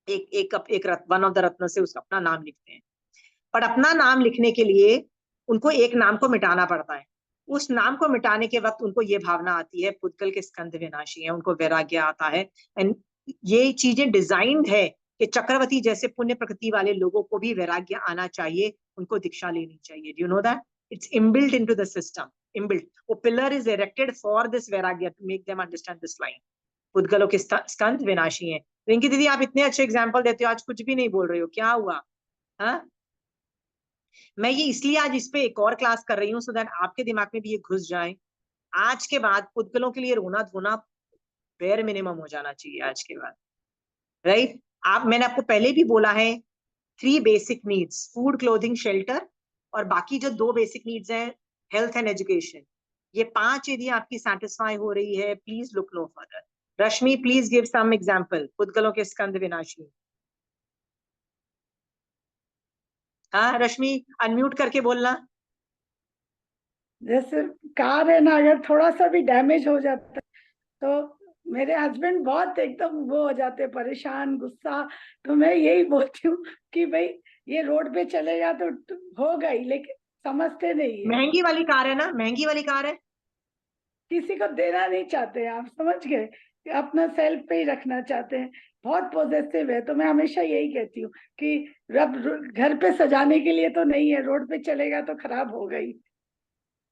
एक वन ऑफ द रत्न से उसका अपना नाम लिखते हैं। पर अपना नाम लिखने के लिए उनको एक नाम को मिटाना पड़ता है। उस नाम को मिटाने के वक्त उनको ये भावना आती है पुद्गल के स्कंद विनाशी है, उनको वैराग्य आता है। एंड ये चीजें डिजाइंड है कि चक्रवर्ती जैसे पुण्य प्रकृति वाले लोगों को भी वैराग्य आना चाहिए, उनको दीक्षा लेनी चाहिए। Do you know that? It's inbuilt into the system, inbuilt. वो pillar is erected for this vairagya, to make them understand this line. पुद्गलों के स्कंद विनाशी है। रिंकी दीदी आप इतने अच्छे एग्जाम्पल देते हो, आज कुछ भी नहीं बोल रही हो, क्या हुआ? हाँ, मैं ये इसलिए आज इस पे एक और क्लास कर रही हूँ, सो दैट आपके दिमाग में भी ये घुस जाए। आज के बाद पुद्गलों के लिए रोना धोना बेयर मिनिमम हो जाना चाहिए आज के बाद, राइट? मैंने आपको पहले भी बोला है 3 basic needs, food, clothing, shelter, और बाकी जो 2 बेसिक नीड्स हैं हेल्थ एंड एजुकेशन। ये 5 यदि आपकी सेटिस्फाई हो रही है, please look no further. Rashmi please give some example पुद्गलों के स्कंद विनाशी। हाँ रश्मि, अनम्यूट करके बोलना। जैसे कार है ना, अगर थोड़ा सा भी डैमेज हो जाता है तो मेरे हस्बैंड बहुत एकदम वो हो जाते, परेशान, गुस्सा। तो मैं यही बोलती हूँ कि भाई ये रोड पे चलेगा तो हो गई, लेकिन समझते नहीं है। महंगी वाली कार है ना, महंगी वाली कार है, किसी को देना नहीं चाहते, आप समझ गए, अपना सेल्फ पे ही रखना चाहते हैं, बहुत पॉजिटिव है। तो मैं हमेशा यही कहती हूँ कि रब घर पे सजाने के लिए तो नहीं है, रोड पे चलेगा तो खराब हो गई।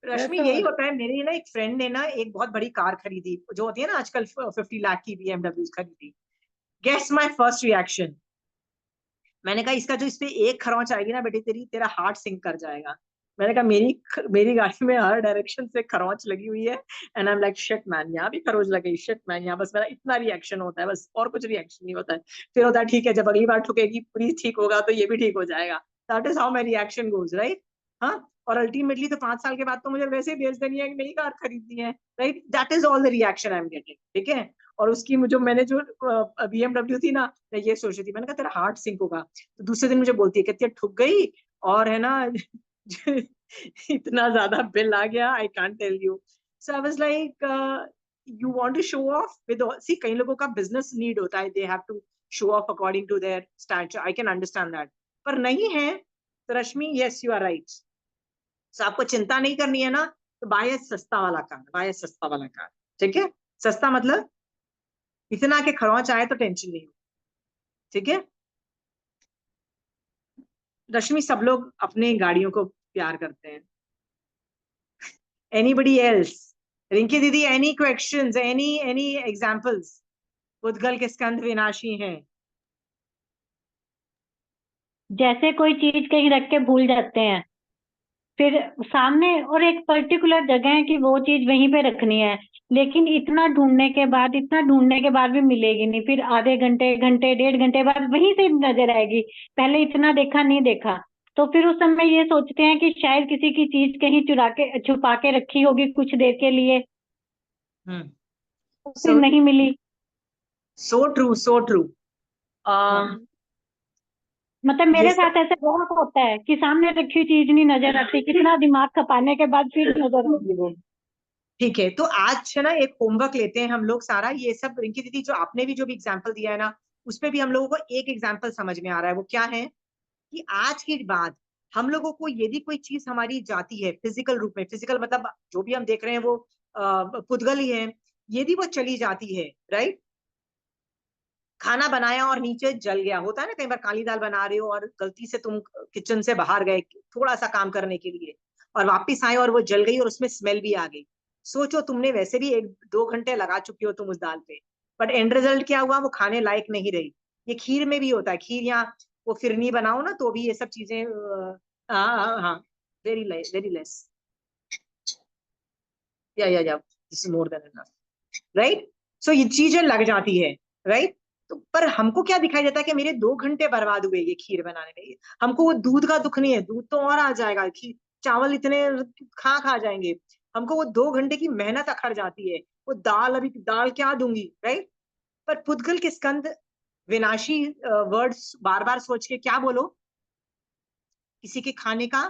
रश्मि वैसा यही वाला। होता है। मेरी ना एक फ्रेंड ने ना एक बहुत बड़ी कार खरीदी, जो होती है ना आजकल 50 लाख की BMW खरीदी। गेस माय फर्स्ट रिएक्शन, मैंने कहा इसका जो इस पे एक खरोंच आएगी ना बेटी, तेरा हार्ट सिंक कर जाएगा। मैंने कहा मेरी गाड़ी में हर डायरेक्शन से खरोंच लगी हुई है, and I am like shit man, यहाँ भी खरोंच लगी, शिट मैन यहाँ। बस मेरा इतना रिएक्शन होता है, बस और कुछ रिएक्शन नहीं होता है। फिर होता है ठीक है, जब अगली बार ठुकेगी पूरी ठीक होगा तो ये भी ठीक हो जाएगा। That is how my reaction goes, right? हाँ, और अल्टीमेटली तो 5 साल के बाद तो मुझे वैसे ही बेच देनी है, एक नई कार खरीदनी है, right? That is all the reaction I am getting, ठीक है? और उसकी मैंने जो BMW थी ना, मैं ये सोच रही थी, मैंने कहा तेरा हार्ट सिंक होगा। तो दूसरे दिन मुझे बोलती है, कहती है ठुक गई, और है ना इतना ज्यादा बिल आ गया, I can't tell you. So I was like you want to show off with, see कई लोगों का बिजनेस नीड होता है, they have to show off according to their stature, I can understand that. पर नहीं है तो Rashmi, yes you are right. So आपको चिंता नहीं करनी है ना, तो बाय सस्ता वाला कार, बाय सस्ता वाला कार, ठीक है? सस्ता मतलब इतना के खरोंच आए तो टेंशन नहीं हो, ठीक है? रश्मि, सब लोग अपने गाड़ियों को प्यार करते हैं। Anybody else? रिंकी दीदी, एनी क्वेश्चंस, एनी एग्जांपल्स? पुद्गल के स्कंद विनाशी हैं। जैसे कोई चीज कहीं रख के भूल जाते हैं, फिर सामने और एक पर्टिकुलर जगह है कि वो चीज वहीं पे रखनी है, लेकिन इतना ढूंढने के बाद भी मिलेगी नहीं। फिर आधे घंटे घंटे 1.5 घंटे बाद वहीं से नजर आएगी, पहले इतना देखा नहीं देखा। तो फिर उस समय ये सोचते हैं कि शायद किसी की चीज कहीं छुपा के रखी होगी कुछ देर के लिए, तो फिर नहीं मिली। So true, so true. मतलब मेरे साथ ऐसे बहुत होता है कि सामने रखी हुई चीज नहीं नजर आती, कितना दिमाग खपाने के बाद फिर नजर आती वो। ठीक है, तो आज है ना एक होमवर्क लेते हैं हम लोग सारा। ये सब रिंकी दीदी जो आपने भी जो भी एग्जांपल दिया है ना, उस पे भी हम लोगों को एक एग्जांपल समझ में आ रहा है। वो क्या है कि आज के बाद हम लोगों को यदि कोई चीज हमारी जाती है फिजिकल रूप में, फिजिकल मतलब जो भी हम देख रहे हैं वो पुद्गल ही है, यदि वो चली जाती है, राइट? खाना बनाया और नीचे जल गया, होता है ना कई बार, काली दाल बना रहे हो और गलती से तुम किचन से बाहर गए थोड़ा सा काम करने के लिए, और वापस आए और वो जल गई और उसमें स्मेल भी आ गई। सोचो, तुमने वैसे भी 1-2 घंटे लगा चुकी हो तुम उस दाल पे, बट एंड रिजल्ट क्या हुआ? वो खाने लायक नहीं रही। ये खीर में भी होता है, खीर या वो फिरनी बनाओ ना तो भी ये सब चीजें, हाँ, very less, yeah this is more than enough, right? So ये चीजें लग जाती है, राइट? तो पर हमको क्या दिखाई देता है कि मेरे 2 घंटे बर्बाद हुए ये खीर बनाने में। हमको वो दूध का दुख नहीं है, दूध तो और आ जाएगा, खीर चावल इतने खा जाएंगे। हमको वो 2 घंटे की मेहनत अखड़ जाती है। वो दाल, अभी दाल क्या दूंगी, राइट? पर पुद्गल के स्कंद विनाशी वर्ड्स बार बार सोच के क्या बोलो, किसी के खाने का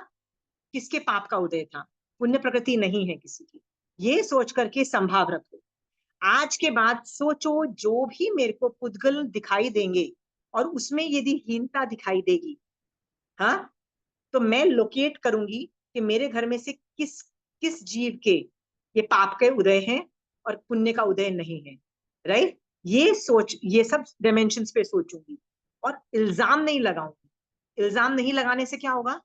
किसके पाप का उदय था? पुण्य प्रकृति नहीं है किसी की, ये सोच करके संभाव रखो। आज के बाद सोचो जो भी मेरे को पुद्गल दिखाई देंगे और उसमें यदि हीनता दिखाई देगी, हाँ, तो मैं लोकेट करूंगी कि मेरे घर में से किस किस जीव के ये पाप के उदय हैं और पुण्य का उदय नहीं है, राइट। ये सोच, ये सब डायमेंशंस पे सोचूंगी और इल्जाम नहीं लगाऊंगी। इल्जाम नहीं लगाने से क्या होगा?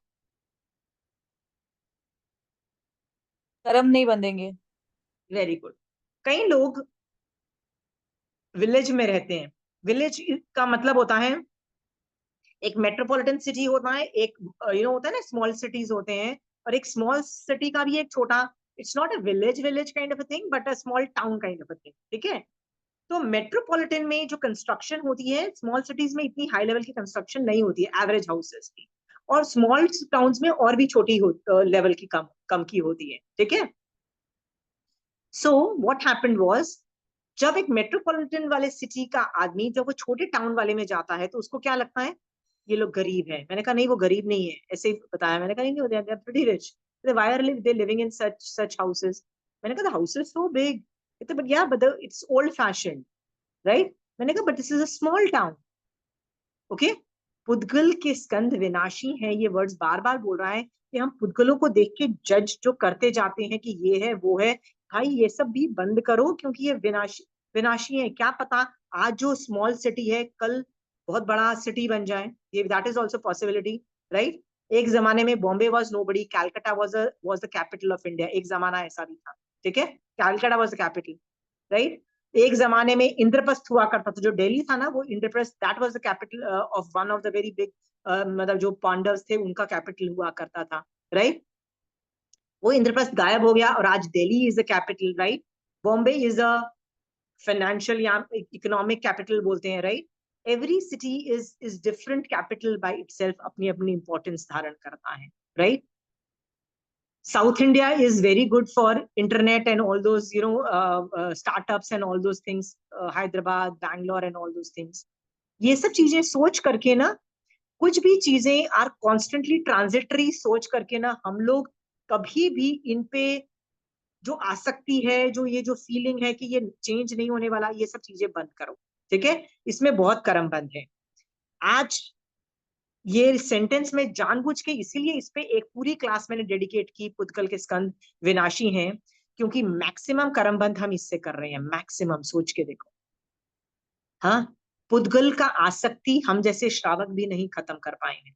कर्म नहीं बंधेंगे। Very good. कई लोग विलेज में रहते हैं। विलेज का मतलब होता है एक मेट्रोपॉलिटन सिटी होता है, एक होता है ना, स्मॉल सिटीज होते हैं, और एक स्मॉल सिटी का भी एक छोटा, it's not a village village kind of a thing but a small town kind of a thing, ठीक है। तो मेट्रोपॉलिटन में जो कंस्ट्रक्शन होती है, स्मॉल सिटीज में इतनी हाई लेवल की कंस्ट्रक्शन नहीं होती है, एवरेज हाउसेस की, और स्मॉल टाउन्स में और भी छोटी लेवल की कम की होती है, ठीक है। सो व्हाट हैपेंड वाज, जब एक मेट्रोपॉलिटन वाले सिटी का आदमी जब वो छोटे टाउन वाले में जाता है तो उसको क्या लगता है, ये लोग गरीब हैं। मैंने कहा नहीं, वो गरीब नहीं है, ऐसे ही बताया। मैंने कहा नहीं, they are pretty rich, why are they living in such houses. मैंने कहा the house is so big, but yeah but it's old fashion, right. मैंने कहा but this is a small town, okay. पुद्गल के स्कंद विनाशी हैं, ये वर्ड्स बार बार बोल रहा है कि हम पुद्गलों को देख के जज जो करते जाते हैं कि ये है वो है, भाई ये सब भी बंद करो, क्योंकि ये विनाशी है। क्या पता आज जो स्मॉल सिटी है कल बहुत बड़ा सिटी बन जाए, ये that is also possibility, right. एक जमाने में Bombay was nobody, Calcutta was the capital of India, एक जमाना ऐसा भी था, ठीक है। Calcutta was the capital, right. एक जमाने में इंद्रप्रस्थ हुआ करता था, जो दिल्ली था ना, वो Indraprastha, that was the capital of one of the very big, मतलब जो पांडव्स थे उनका कैपिटल हुआ करता था, राइट। वो इंद्रप्रस्थ गायब हो गया और आज Delhi is the capital, right. Bombay is a financial या इकोनॉमिक कैपिटल बोलते हैं, right. Every city is different capital by itself, अपनी अपनी इंपॉर्टेंस धारण करता है, right. South India is very good for internet and all those, startups and all those things. Hyderabad, Bangalore and all those things. ये सब चीजें सोच करके ना, कुछ भी चीजें आर कॉन्स्टेंटली ट्रांजिटरी सोच करके ना, हम लोग कभी भी इन पे जो आसक्ति है, जो ये जो फीलिंग है कि ये चेंज नहीं होने वाला, ये सब चीजें बंद करो, ठीक है। इसमें बहुत कर्म बंद है। आज ये सेंटेंस में जानबूझ के इसीलिए इस पे एक पूरी क्लास मैंने डेडिकेट की, पुद्गल के स्कंद विनाशी हैं, क्योंकि मैक्सिमम कर्मबंध हम इससे कर रहे हैं, मैक्सिमम। सोच के देखो, हाँ, पुद्गल का आसक्ति हम जैसे श्रावक भी नहीं खत्म कर पाए हैं।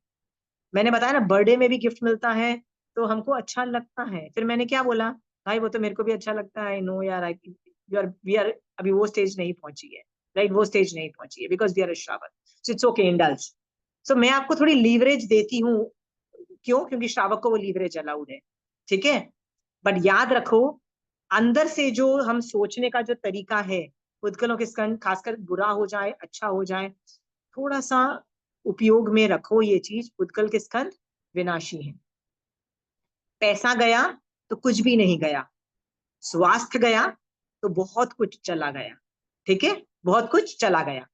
मैंने बताया ना, बर्थडे में भी गिफ्ट मिलता है तो हमको अच्छा लगता है, फिर मैंने क्या बोला, भाई वो तो मेरे को भी अच्छा लगता है, नो यार, वी आर अभी वो स्टेज नहीं पहुंची है, राइट, वो स्टेज नहीं पहुंची है, बिकॉज वी आर अ श्रावक, सो इट्स ओके, इंडल्ज। सो मैं आपको थोड़ी लीवरेज देती हूँ, क्यों? क्योंकि श्रावक को वो लीवरेज अलाउड है, ठीक है। बट याद रखो, अंदर से जो हम सोचने का जो तरीका है, पुद्गलों के स्कंद, खासकर बुरा हो जाए अच्छा हो जाए, थोड़ा सा उपयोग में रखो ये चीज। पुद्गल के स्कंद विनाशी है। पैसा गया तो कुछ भी नहीं गया, स्वास्थ्य गया तो बहुत कुछ चला गया, ठीक है, बहुत कुछ चला गया।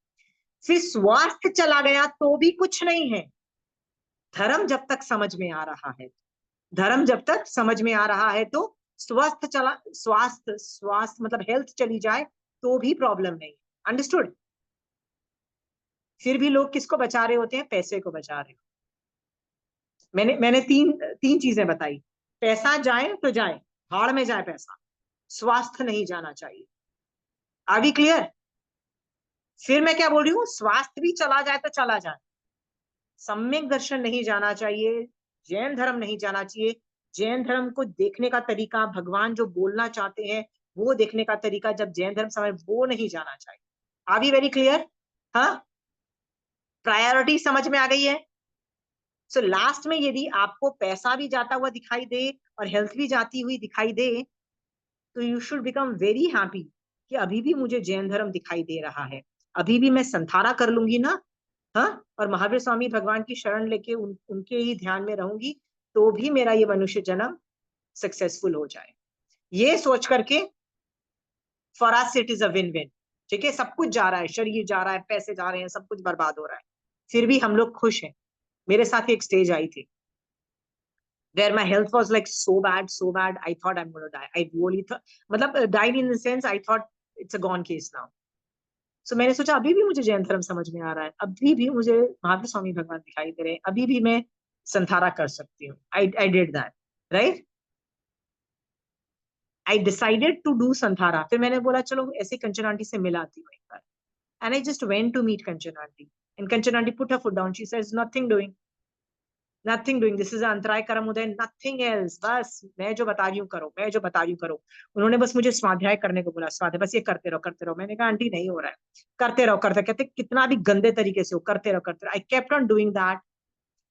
फिर स्वास्थ्य चला गया तो भी कुछ नहीं है। धर्म जब तक समझ में आ रहा है, धर्म जब तक समझ में आ रहा है, तो स्वास्थ्य मतलब हेल्थ चली जाए तो भी प्रॉब्लम नहीं। अंडरस्टूड? फिर भी लोग किसको बचा रहे होते हैं? पैसे को बचा रहे हो। मैंने तीन चीजें बताई। पैसा जाए तो जाए, भाड़ में जाए पैसा, स्वास्थ्य नहीं जाना चाहिए। Are we clear? फिर मैं क्या बोल रही हूँ, स्वास्थ्य भी चला जाए तो चला जाए, सम्यक दर्शन नहीं जाना चाहिए, जैन धर्म नहीं जाना चाहिए। जैन धर्म को देखने का तरीका, भगवान जो बोलना चाहते हैं वो देखने का तरीका, जब जैन धर्म समझ, वो नहीं जाना चाहिए। Are we very clear? हाँ, प्रायोरिटी समझ में आ गई है? सो लास्ट में यदि आपको पैसा भी जाता हुआ दिखाई दे और हेल्थ भी जाती हुई दिखाई दे, तो you should become very happy कि अभी भी मुझे जैन धर्म दिखाई दे रहा है, अभी भी मैं संथारा कर लूंगी ना, हाँ, और महावीर स्वामी भगवान की शरण लेके उनके ही ध्यान में रहूंगी, तो भी मेरा ये मनुष्य जन्म सक्सेसफुल हो जाए। ये सोच करके for us it is a win win, ठीक है। सब कुछ जा रहा है, शरीर जा रहा है, पैसे जा रहे हैं, सब कुछ बर्बाद हो रहा है, फिर भी हम लोग खुश हैं। मेरे साथ एक स्टेज आई थी, where my health was like so bad, I thought I'm going to die. I really thought, मतलब died in the sense I thought it's a gone case now. So मैंने सोचा अभी भी मुझे जैन धर्म समझ में आ रहा है, अभी भी मुझे महावीर स्वामी भगवान दिखाई दे रहे हैं, अभी भी मैं संथारा कर सकती हूँ. I did that, right? I decided to do संथारा. फिर मैंने बोला चलो ऐसे कंचन आंटी से मिलाती हूँ एक बार. And I just went to meet Kanchan aunty. And Kanchan aunty put her foot down. She says, nothing doing. Nothing doing. This is अंतराय कर्म उदय. Nothing else. बस मैं जो बता रही हूँ करो, मैं जो बता रही हूँ करो. उन्होंने बस मुझे स्वाध्याय करने को बोला, स्वाध्याय बस ये करते रहो, करते रहो. मैंने कहा आंटी नहीं हो रहा है. करते रहो, करते. कहते कितना भी गंदे तरीके से हो, करते रहो, करते रहो. I kept on doing that.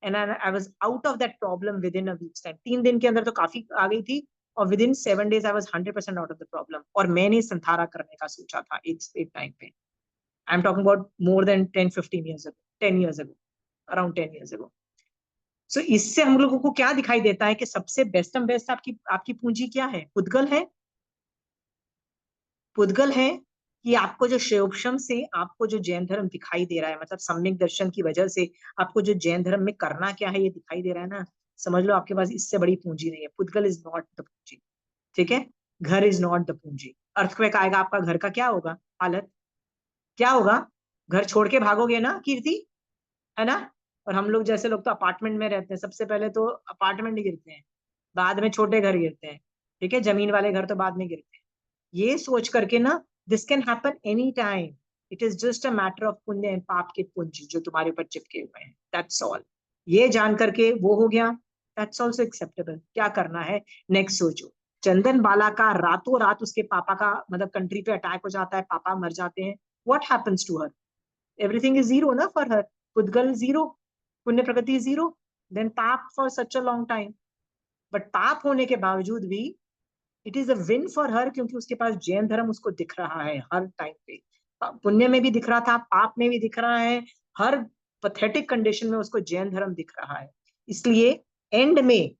And I was out of that problem within a week's time. 3 दिन के अंदर तो काफी आ गई थी. और within 7 days I was 100% out of the problem. और मैंने संथारा करने का सोचा था एक टाइम पे. I'm talking about more than 10-15 years ago, 10 years ago, around 10 years ago. So इससे हम लोगों को क्या दिखाई देता है कि सबसे बेस्ट एंड बेस्ट आपकी पूंजी क्या है? पुद्गल है. पुद्गल है कि आपको जो शैवोपशम से आपको जो जैन धर्म दिखाई दे रहा है, मतलब सम्यक दर्शन की वजह से आपको जो जैन धर्म में करना क्या है ये दिखाई दे रहा है ना, समझ लो आपके पास इससे बड़ी पूंजी नहीं है. पुद्गल इज नॉट द पूंजी. ठीक है, घर इज नॉट द पूंजी. अर्थक्वेक आएगा, आपका घर का क्या होगा हालत? क्या होगा? घर छोड़ के भागोगे ना कीर्ति, है ना? और हम लोग जैसे लोग तो अपार्टमेंट में रहते हैं. सबसे पहले तो अपार्टमेंट गिरते हैं, बाद में छोटे घर गिरते हैं. ठीक है, जमीन वाले घर तो बाद में गिरते हैं. ये सोच करके ना, this can happen any time. It is just a matter of पुण्य एंड पाप के पुंज जो तुम्हारे ऊपर चिपके हुए हैं. That's all. ये जान करके वो हो गया, दैट्स ऑल्सो एक्सेप्टेबल. क्या करना है नेक्स्ट सोचो. चंदन बाला का रातों रात उसके पापा का मतलब कंट्री पे अटैक हो जाता है, पापा मर जाते हैं. What happens to her? Everything is zero, na, for her. Pudgal zero, पुण्य प्रगति zero. Then पाप for such a long time. But पाप होने के बावजूद भी it is a win for her क्योंकि उसके पास जैन धर्म उसको दिख रहा है हर टाइम पे. पुण्य में भी दिख रहा था, पाप में भी दिख रहा है, हर पैथेटिक कंडीशन में उसको जैन धर्म दिख रहा है. इसलिए एंड में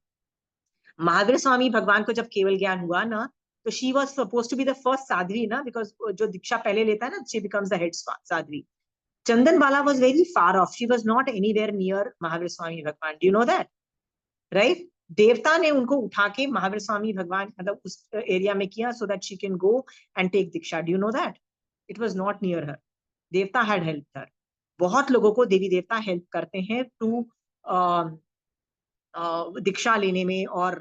महावीर स्वामी भगवान को जब केवल ज्ञान हुआ ना, तो she was supposed to be the first sadhvi ना, because जो दीक्षा पहले लेता है ना, she becomes the head sadhvi. Chandan Bala was very far off. She was not anywhere near Mahavir Swami भगवान. Do you know that? Right? देवता ने उनको उठा के महावीर स्वामी भगवान मतलब उस एरिया में किया so that she can go and take Diksha. Do you know that? It was not near her. देवता had helped her. बहुत लोगों को देवी देवता हेल्प करते हैं टू दीक्षा लेने में और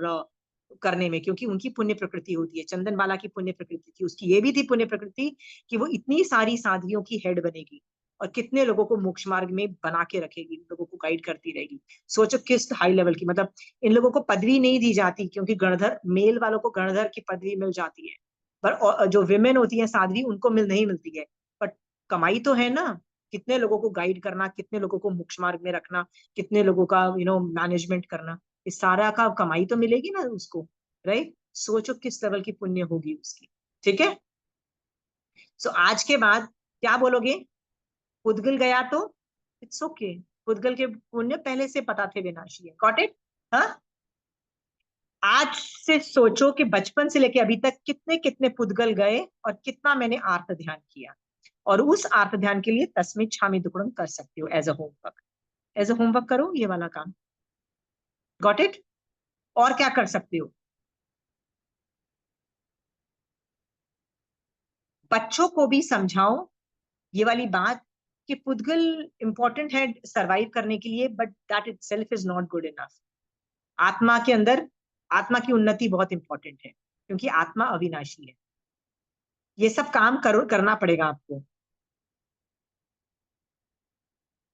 करने में, क्योंकि उनकी पुण्य प्रकृति होती है. चंदन बाला की पुण्य प्रकृति थी, उसकी ये भी थी पुण्य प्रकृति कि वो इतनी सारी साधवियों की हेड बनेगी और कितने लोगों को मोक्ष मार्ग में बना के रखेगी, लोगों को गाइड करती रहेगी. सोचो किस हाई लेवल की, मतलब इन लोगों को पदवी नहीं दी जाती क्योंकि गणधर मेल वालों को गणधर की पदवी मिल जाती है, पर जो विमेन होती है साध्वी उनको नहीं मिलती है. बट कमाई तो है ना, कितने लोगों को गाइड करना, कितने लोगों को मोक्ष मार्ग में रखना, कितने लोगों का मैनेजमेंट करना, इस सारा का कमाई तो मिलेगी ना उसको. राइट? सोचो किस लेवल की पुण्य होगी उसकी. ठीक है, सो आज के बाद क्या बोलोगे? पुद्गल गया तो इट्स ओके. पुद्गल के पुण्य पहले से पता थे विनाशी है. Got it? हाँ, आज से सोचो कि बचपन से लेके अभी तक कितने कितने पुद्गल गए और कितना मैंने आर्त ध्यान किया, और उस आर्त ध्यान के लिए तस्मित् छामि दुक्कडम कर सकते हो as a homework. As a homework करो ये वाला काम. Got it? और क्या कर सकते हो? बच्चों को भी समझाओ ये वाली बात कि पुद्गल इंपॉर्टेंट है सरवाइव करने के लिए, but that itself is not good enough. आत्मा के अंदर आत्मा की उन्नति बहुत इंपॉर्टेंट है क्योंकि आत्मा अविनाशी है. ये सब काम करना पड़ेगा आपको.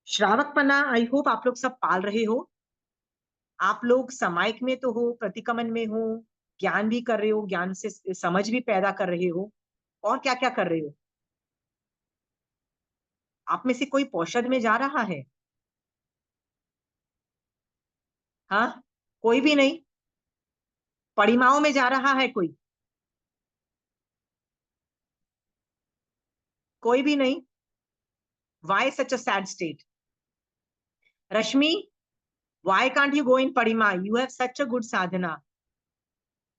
श्रावकपना आई होप आप लोग सब पाल रहे हो. आप लोग समायिक में तो हो, प्रतिकमन में हो, ज्ञान भी कर रहे हो, ज्ञान से समझ भी पैदा कर रहे हो, और क्या क्या कर रहे हो? आप में से कोई पौषध में जा रहा है? हाँ, कोई भी नहीं. परिमाओं में जा रहा है कोई? कोई भी नहीं. Why such a sad state? Rashmi, why can't you go in Parima? You have such a good sadhana.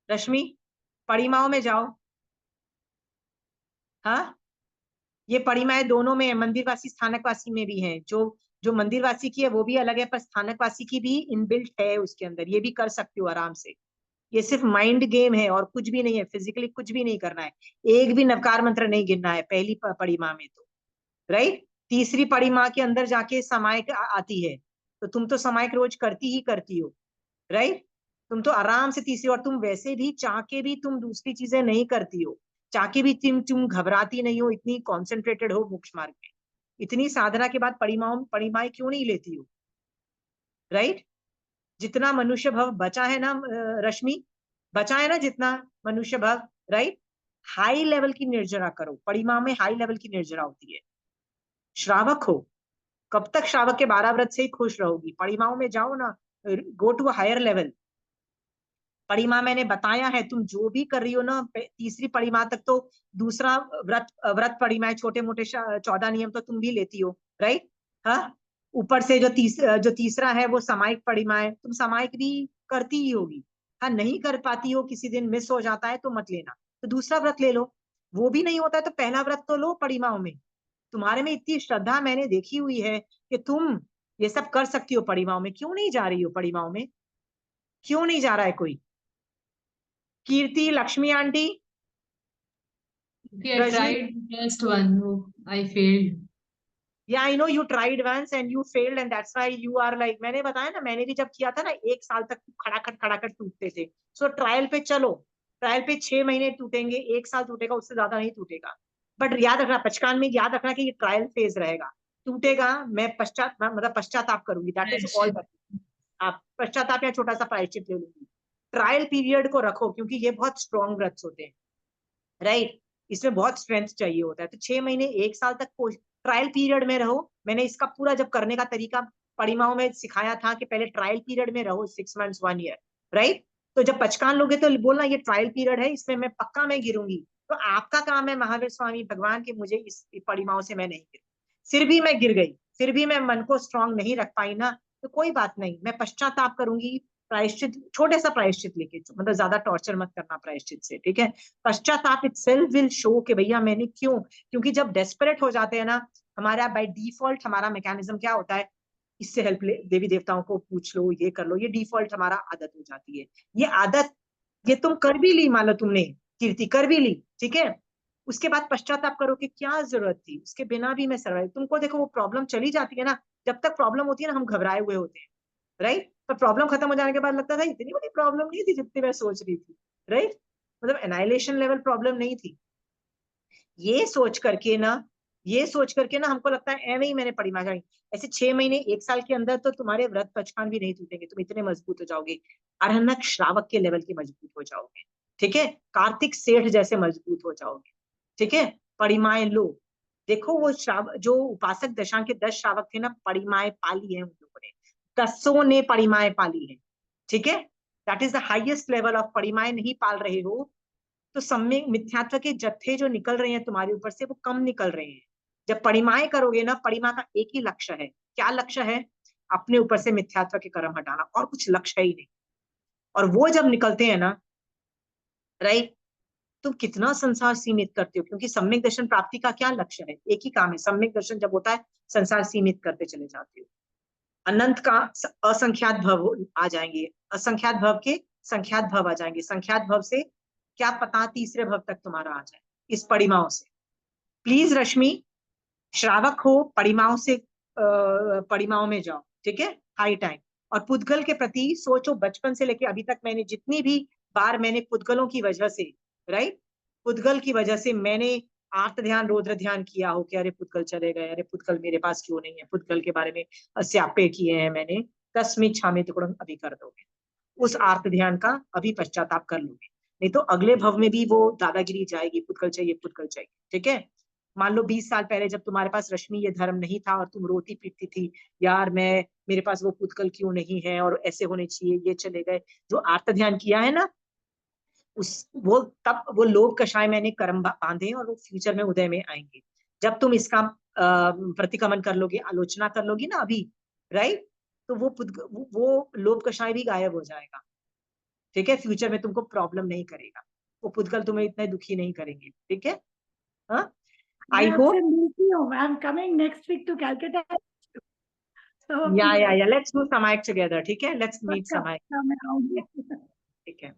Rashmi, परिमाओं में जाओ. हाँ, ये परिमाएं दोनों में है, मंदिरवासी स्थानकवासी में भी है। जो जो मंदिरवासी की है वो भी अलग है, पर स्थानकवासी की भी इनबिल्ट है उसके अंदर, ये भी कर सकते हो आराम से। ये सिर्फ माइंड गेम है और कुछ भी नहीं है, फिजिकली कुछ भी नहीं करना है, एक भी नवकार मंत्र नहीं गिनना है पहली परिमा में तो, राइट। तीसरी परिमा के अंदर जाके समायक आती है, तो तुम तो समायक रोज करती ही करती हो, राइट। तुम तो आराम से तीसरी, और तुम वैसे भी चाह के भी तुम दूसरी चीजें नहीं करती हो, चाह के भी तुम घबराती नहीं हो, इतनी कॉन्सेंट्रेटेड हो मोक्ष मार्ग में, इतनी साधना के बाद परिमाएं क्यों नहीं लेती हो, राइट। जितना मनुष्य भव बचा है ना रश्मि, बचा है ना जितना मनुष्य भव, राइट। हाई लेवल की निर्जरा करो, परिमा में हाई लेवल की निर्जरा होती है। श्रावक हो, कब तक श्रावक के 12 व्रत से ही खुश रहोगी, परिमाओं में जाओ ना, गो टू हायर लेवल। परिमा मैंने बताया है, तुम जो भी कर रही हो ना तीसरी परिमा तक, तो दूसरा व्रत व्रत परिमा है, छोटे मोटे 14 नियम तो तुम भी लेती हो, राइट। हाँ, ऊपर से जो तीसरा है वो सामायिक परिमा है, तुम सामायिक भी करती ही होगी। हाँ, नहीं कर पाती हो, किसी दिन मिस हो जाता है तो मत लेना, तो दूसरा व्रत ले लो। वो भी नहीं होता है तो पहला व्रत तो लो परिमाओं में। तुम्हारे में इतनी श्रद्धा मैंने देखी हुई है कि तुम ये सब कर सकती हो परिमाओं में, क्यों नहीं जा रही हो परिमाओं में, क्यों नहीं जा रहा है कोई? Kirti, Lakshmi aunty, I Rajni, tried just one. Oh, I failed. yeah I know you tried once and you failed and that's why you are like, मैंने बताया ना, मैंने भी जब किया था ना 1 साल तक खड़ाखट टूटते थे। सो ट्रायल पे चलो, ट्रायल पे 6 महीने टूटेंगे, 1 साल टूटेगा, उससे ज्यादा नहीं टूटेगा। बट याद रखना, पचकान में याद रखना कि ये ट्रायल फेज रहेगा, टूटेगा, मैं पश्चाताप करूंगी, दैट इज ऑल। आप पश्चाताप या छोटा सा प्रायश्चित ले लूंगी। ट्रायल पीरियड को रखो, क्योंकि ये बहुत स्ट्रॉन्ग व्रत होते हैं, राइट। इसमें बहुत स्ट्रेंथ चाहिए होता है, तो 6 महीने 1 साल तक ट्रायल पीरियड में रहो। मैंने इसका पूरा जब करने का तरीका परिमाओं में सिखाया था कि पहले ट्रायल पीरियड में रहो 6 मंथ्स 1 ईयर, राइट। तो जब पचकान लोगे तो बोलना ये ट्रायल पीरियड है, इसमें मैं पक्का मैं गिरूंगी। तो आपका काम है महावीर स्वामी भगवान के, मुझे इस परिमाओं से मैं नहीं गिर, फिर भी मैं गिर गई, फिर भी मैं मन को स्ट्रांग नहीं रख पाई ना, तो कोई बात नहीं, मैं पश्चाताप करूंगी, प्रायश्चित, छोटे सा प्रायश्चित लेके, मतलब ज्यादा टॉर्चर मत करना प्रायश्चित से, ठीक है। पश्चाताप इटसेल्फ विल शो कि भैया मैंने क्यों, क्योंकि जब डेस्परेट हो जाते हैं ना, हमारा बाय डिफॉल्ट हमारा मैकेनिज्म क्या होता है, इससे हेल्प ले, देवी देवताओं को पूछ लो, ये कर लो, ये डिफॉल्ट हमारा आदत हो जाती है। ये आदत, ये तुम कर भी ली, मान लो तुमने कीर्ति कर भी ली, ठीक है, उसके बाद पश्चाताप करो कि क्या जरूरत थी, उसके बिना भी मैं सर्वाइव, तुमको देखो वो प्रॉब्लम चली जाती है ना, जब तक प्रॉब्लम होती है ना हम घबराए हुए होते हैं, राइट। पर प्रॉब्लम खत्म हो जाने के बाद लगता था इतनी बड़ी प्रॉब्लम नहीं थी जितनी मैं सोच रही थी, राइट। मतलब एनाइलेशन लेवल प्रॉब्लम नहीं थी। ये सोच करके ना, ये सोच करके ना हमको लगता है एवं ही मैंने पढ़ी मांगा, ऐसे 6 महीने 1 साल के अंदर तो तुम्हारे व्रत पचकान भी नहीं टूटेंगे, तुम इतने मजबूत हो जाओगे, अरहनक श्रावक के लेवल के मजबूत हो जाओगे, ठीक है, कार्तिक सेठ जैसे मजबूत हो जाओगे, ठीक है। परिमाएं लो, देखो वो जो उपासक दशांग के 10 श्रावक थे ना, परिमाएं पाली है उन लोगों ने, 10 ने परिमाएं पाली है, ठीक है। That is the highest level of, परिमाएं नहीं पाल रहे हो तो सम्यक मिथ्यात्व के जत्थे जो निकल रहे हैं तुम्हारे ऊपर से वो कम निकल रहे हैं। जब परिमाएं करोगे ना, परिमा का एक ही लक्ष्य है, क्या लक्ष्य है, अपने ऊपर से मिथ्यात्व के कर्म हटाना, और कुछ लक्ष्य है ही नहीं। और वो जब निकलते हैं ना, राइट, तुम कितना संसार सीमित करते हो, क्योंकि सम्यक दर्शन प्राप्ति का क्या लक्ष्य है, एक ही काम है, सम्यक दर्शन जब होता है संसार सीमित करते चले जाते हो, अनंत का असंख्यात भव आ जाएंगे, असंख्यात भव के संख्यात भव आ जाएंगे, संख्यात भव से क्या पता तीसरे भव तक तुम्हारा आ जाए इस परिमाओं से। प्लीज रश्मि, श्रावक हो, परिमाओं से परिमाओं में जाओ, ठीक है, हाई टाइम। और पुद्गल के प्रति सोचो, बचपन से लेके अभी तक मैंने जितनी भी बार मैंने पुद्गलों की वजह से, राइट, पुद्गल की वजह से मैंने आर्त ध्यान रौद्र ध्यान किया हो कि अरे पुद्गल चले गए, अरे पुद्गल मेरे पास क्यों नहीं है, पुद्गल के बारे में स्यापे किए हैं मैंने, तस्मिन् छामि तुकड़म अभी कर दोगे, उस आर्त ध्यान का अभी पश्चाताप कर लोगे, नहीं तो अगले भव में भी वो दादागिरी जाएगी, पुद्गल चाहिए पुद्गल चाहिए, ठीक है। मान लो 20 साल पहले जब तुम्हारे पास रश्मि ये धर्म नहीं था और तुम रोती पीटती थी, यार मैं, मेरे पास वो पुद्गल क्यों नहीं है और ऐसे होने चाहिए, ये चले गए, जो आर्त ध्यान किया है ना, उस वो तब वो लोभ कषाय मैंने कर्म बांधे और वो फ्यूचर में उदय में आएंगे। जब तुम इसका प्रतिक्रमण कर लोगे, आलोचना कर लोगी ना अभी, राइट, तो वो लोभ कषाय भी गायब हो जाएगा, ठीक है, फ्यूचर में तुमको प्रॉब्लम नहीं करेगा, वो पुद्गल तुम्हें इतने दुखी नहीं करेंगे, ठीक है। हाँ, I मैं hope. आपसे मिलती हूँ. I am coming next week to Calcutta. So Yeah. Let's do Samaik together. ठीक है? Let's meet पक्का Samaik. पक्का मैं आऊंगी. ठीक है.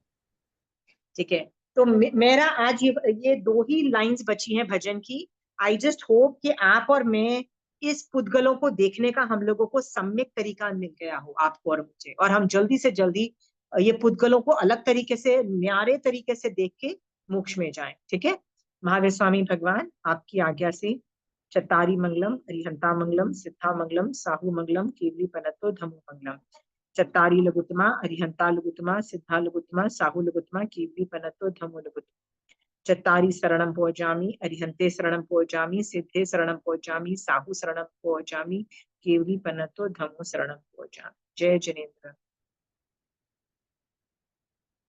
ठीक है. तो मेरा आज ये 2 ही लाइंस बची हैं भजन की. आई जस्ट होप कि आप और मैं इस पुद्गलों को देखने का हम लोगों को सम्यक तरीका मिल गया हो, आपको और मुझे, और हम जल्दी से जल्दी ये पुद्गलों को अलग तरीके से, न्यारे तरीके से देख के मोक्ष में जाएं. ठीक है. महावीर स्वामी भगवान आपकी आज्ञा से चत्तारी मंगलम, अरिहंता मंगलम, सिद्धा मंगलम, साहू मंगलम, केवली पनत्तो धम्मो मंगलम. चत्तारी लघुत्तमा, अरिहंता लघुत्तमा, सिद्धा लघुत्तमा, साहू लघुत्तमा, केवली पनत्तो धम्मो लघुत्तमा. चत्तारी शरणम भोजामि, अरिहंते शरणम भोजामि, सिद्धे शरणम भोजामि, साहू शरणम भोजामि, केवली पनत्तो धम्मो शरणम भोजामि. जय जिनेन्द्र.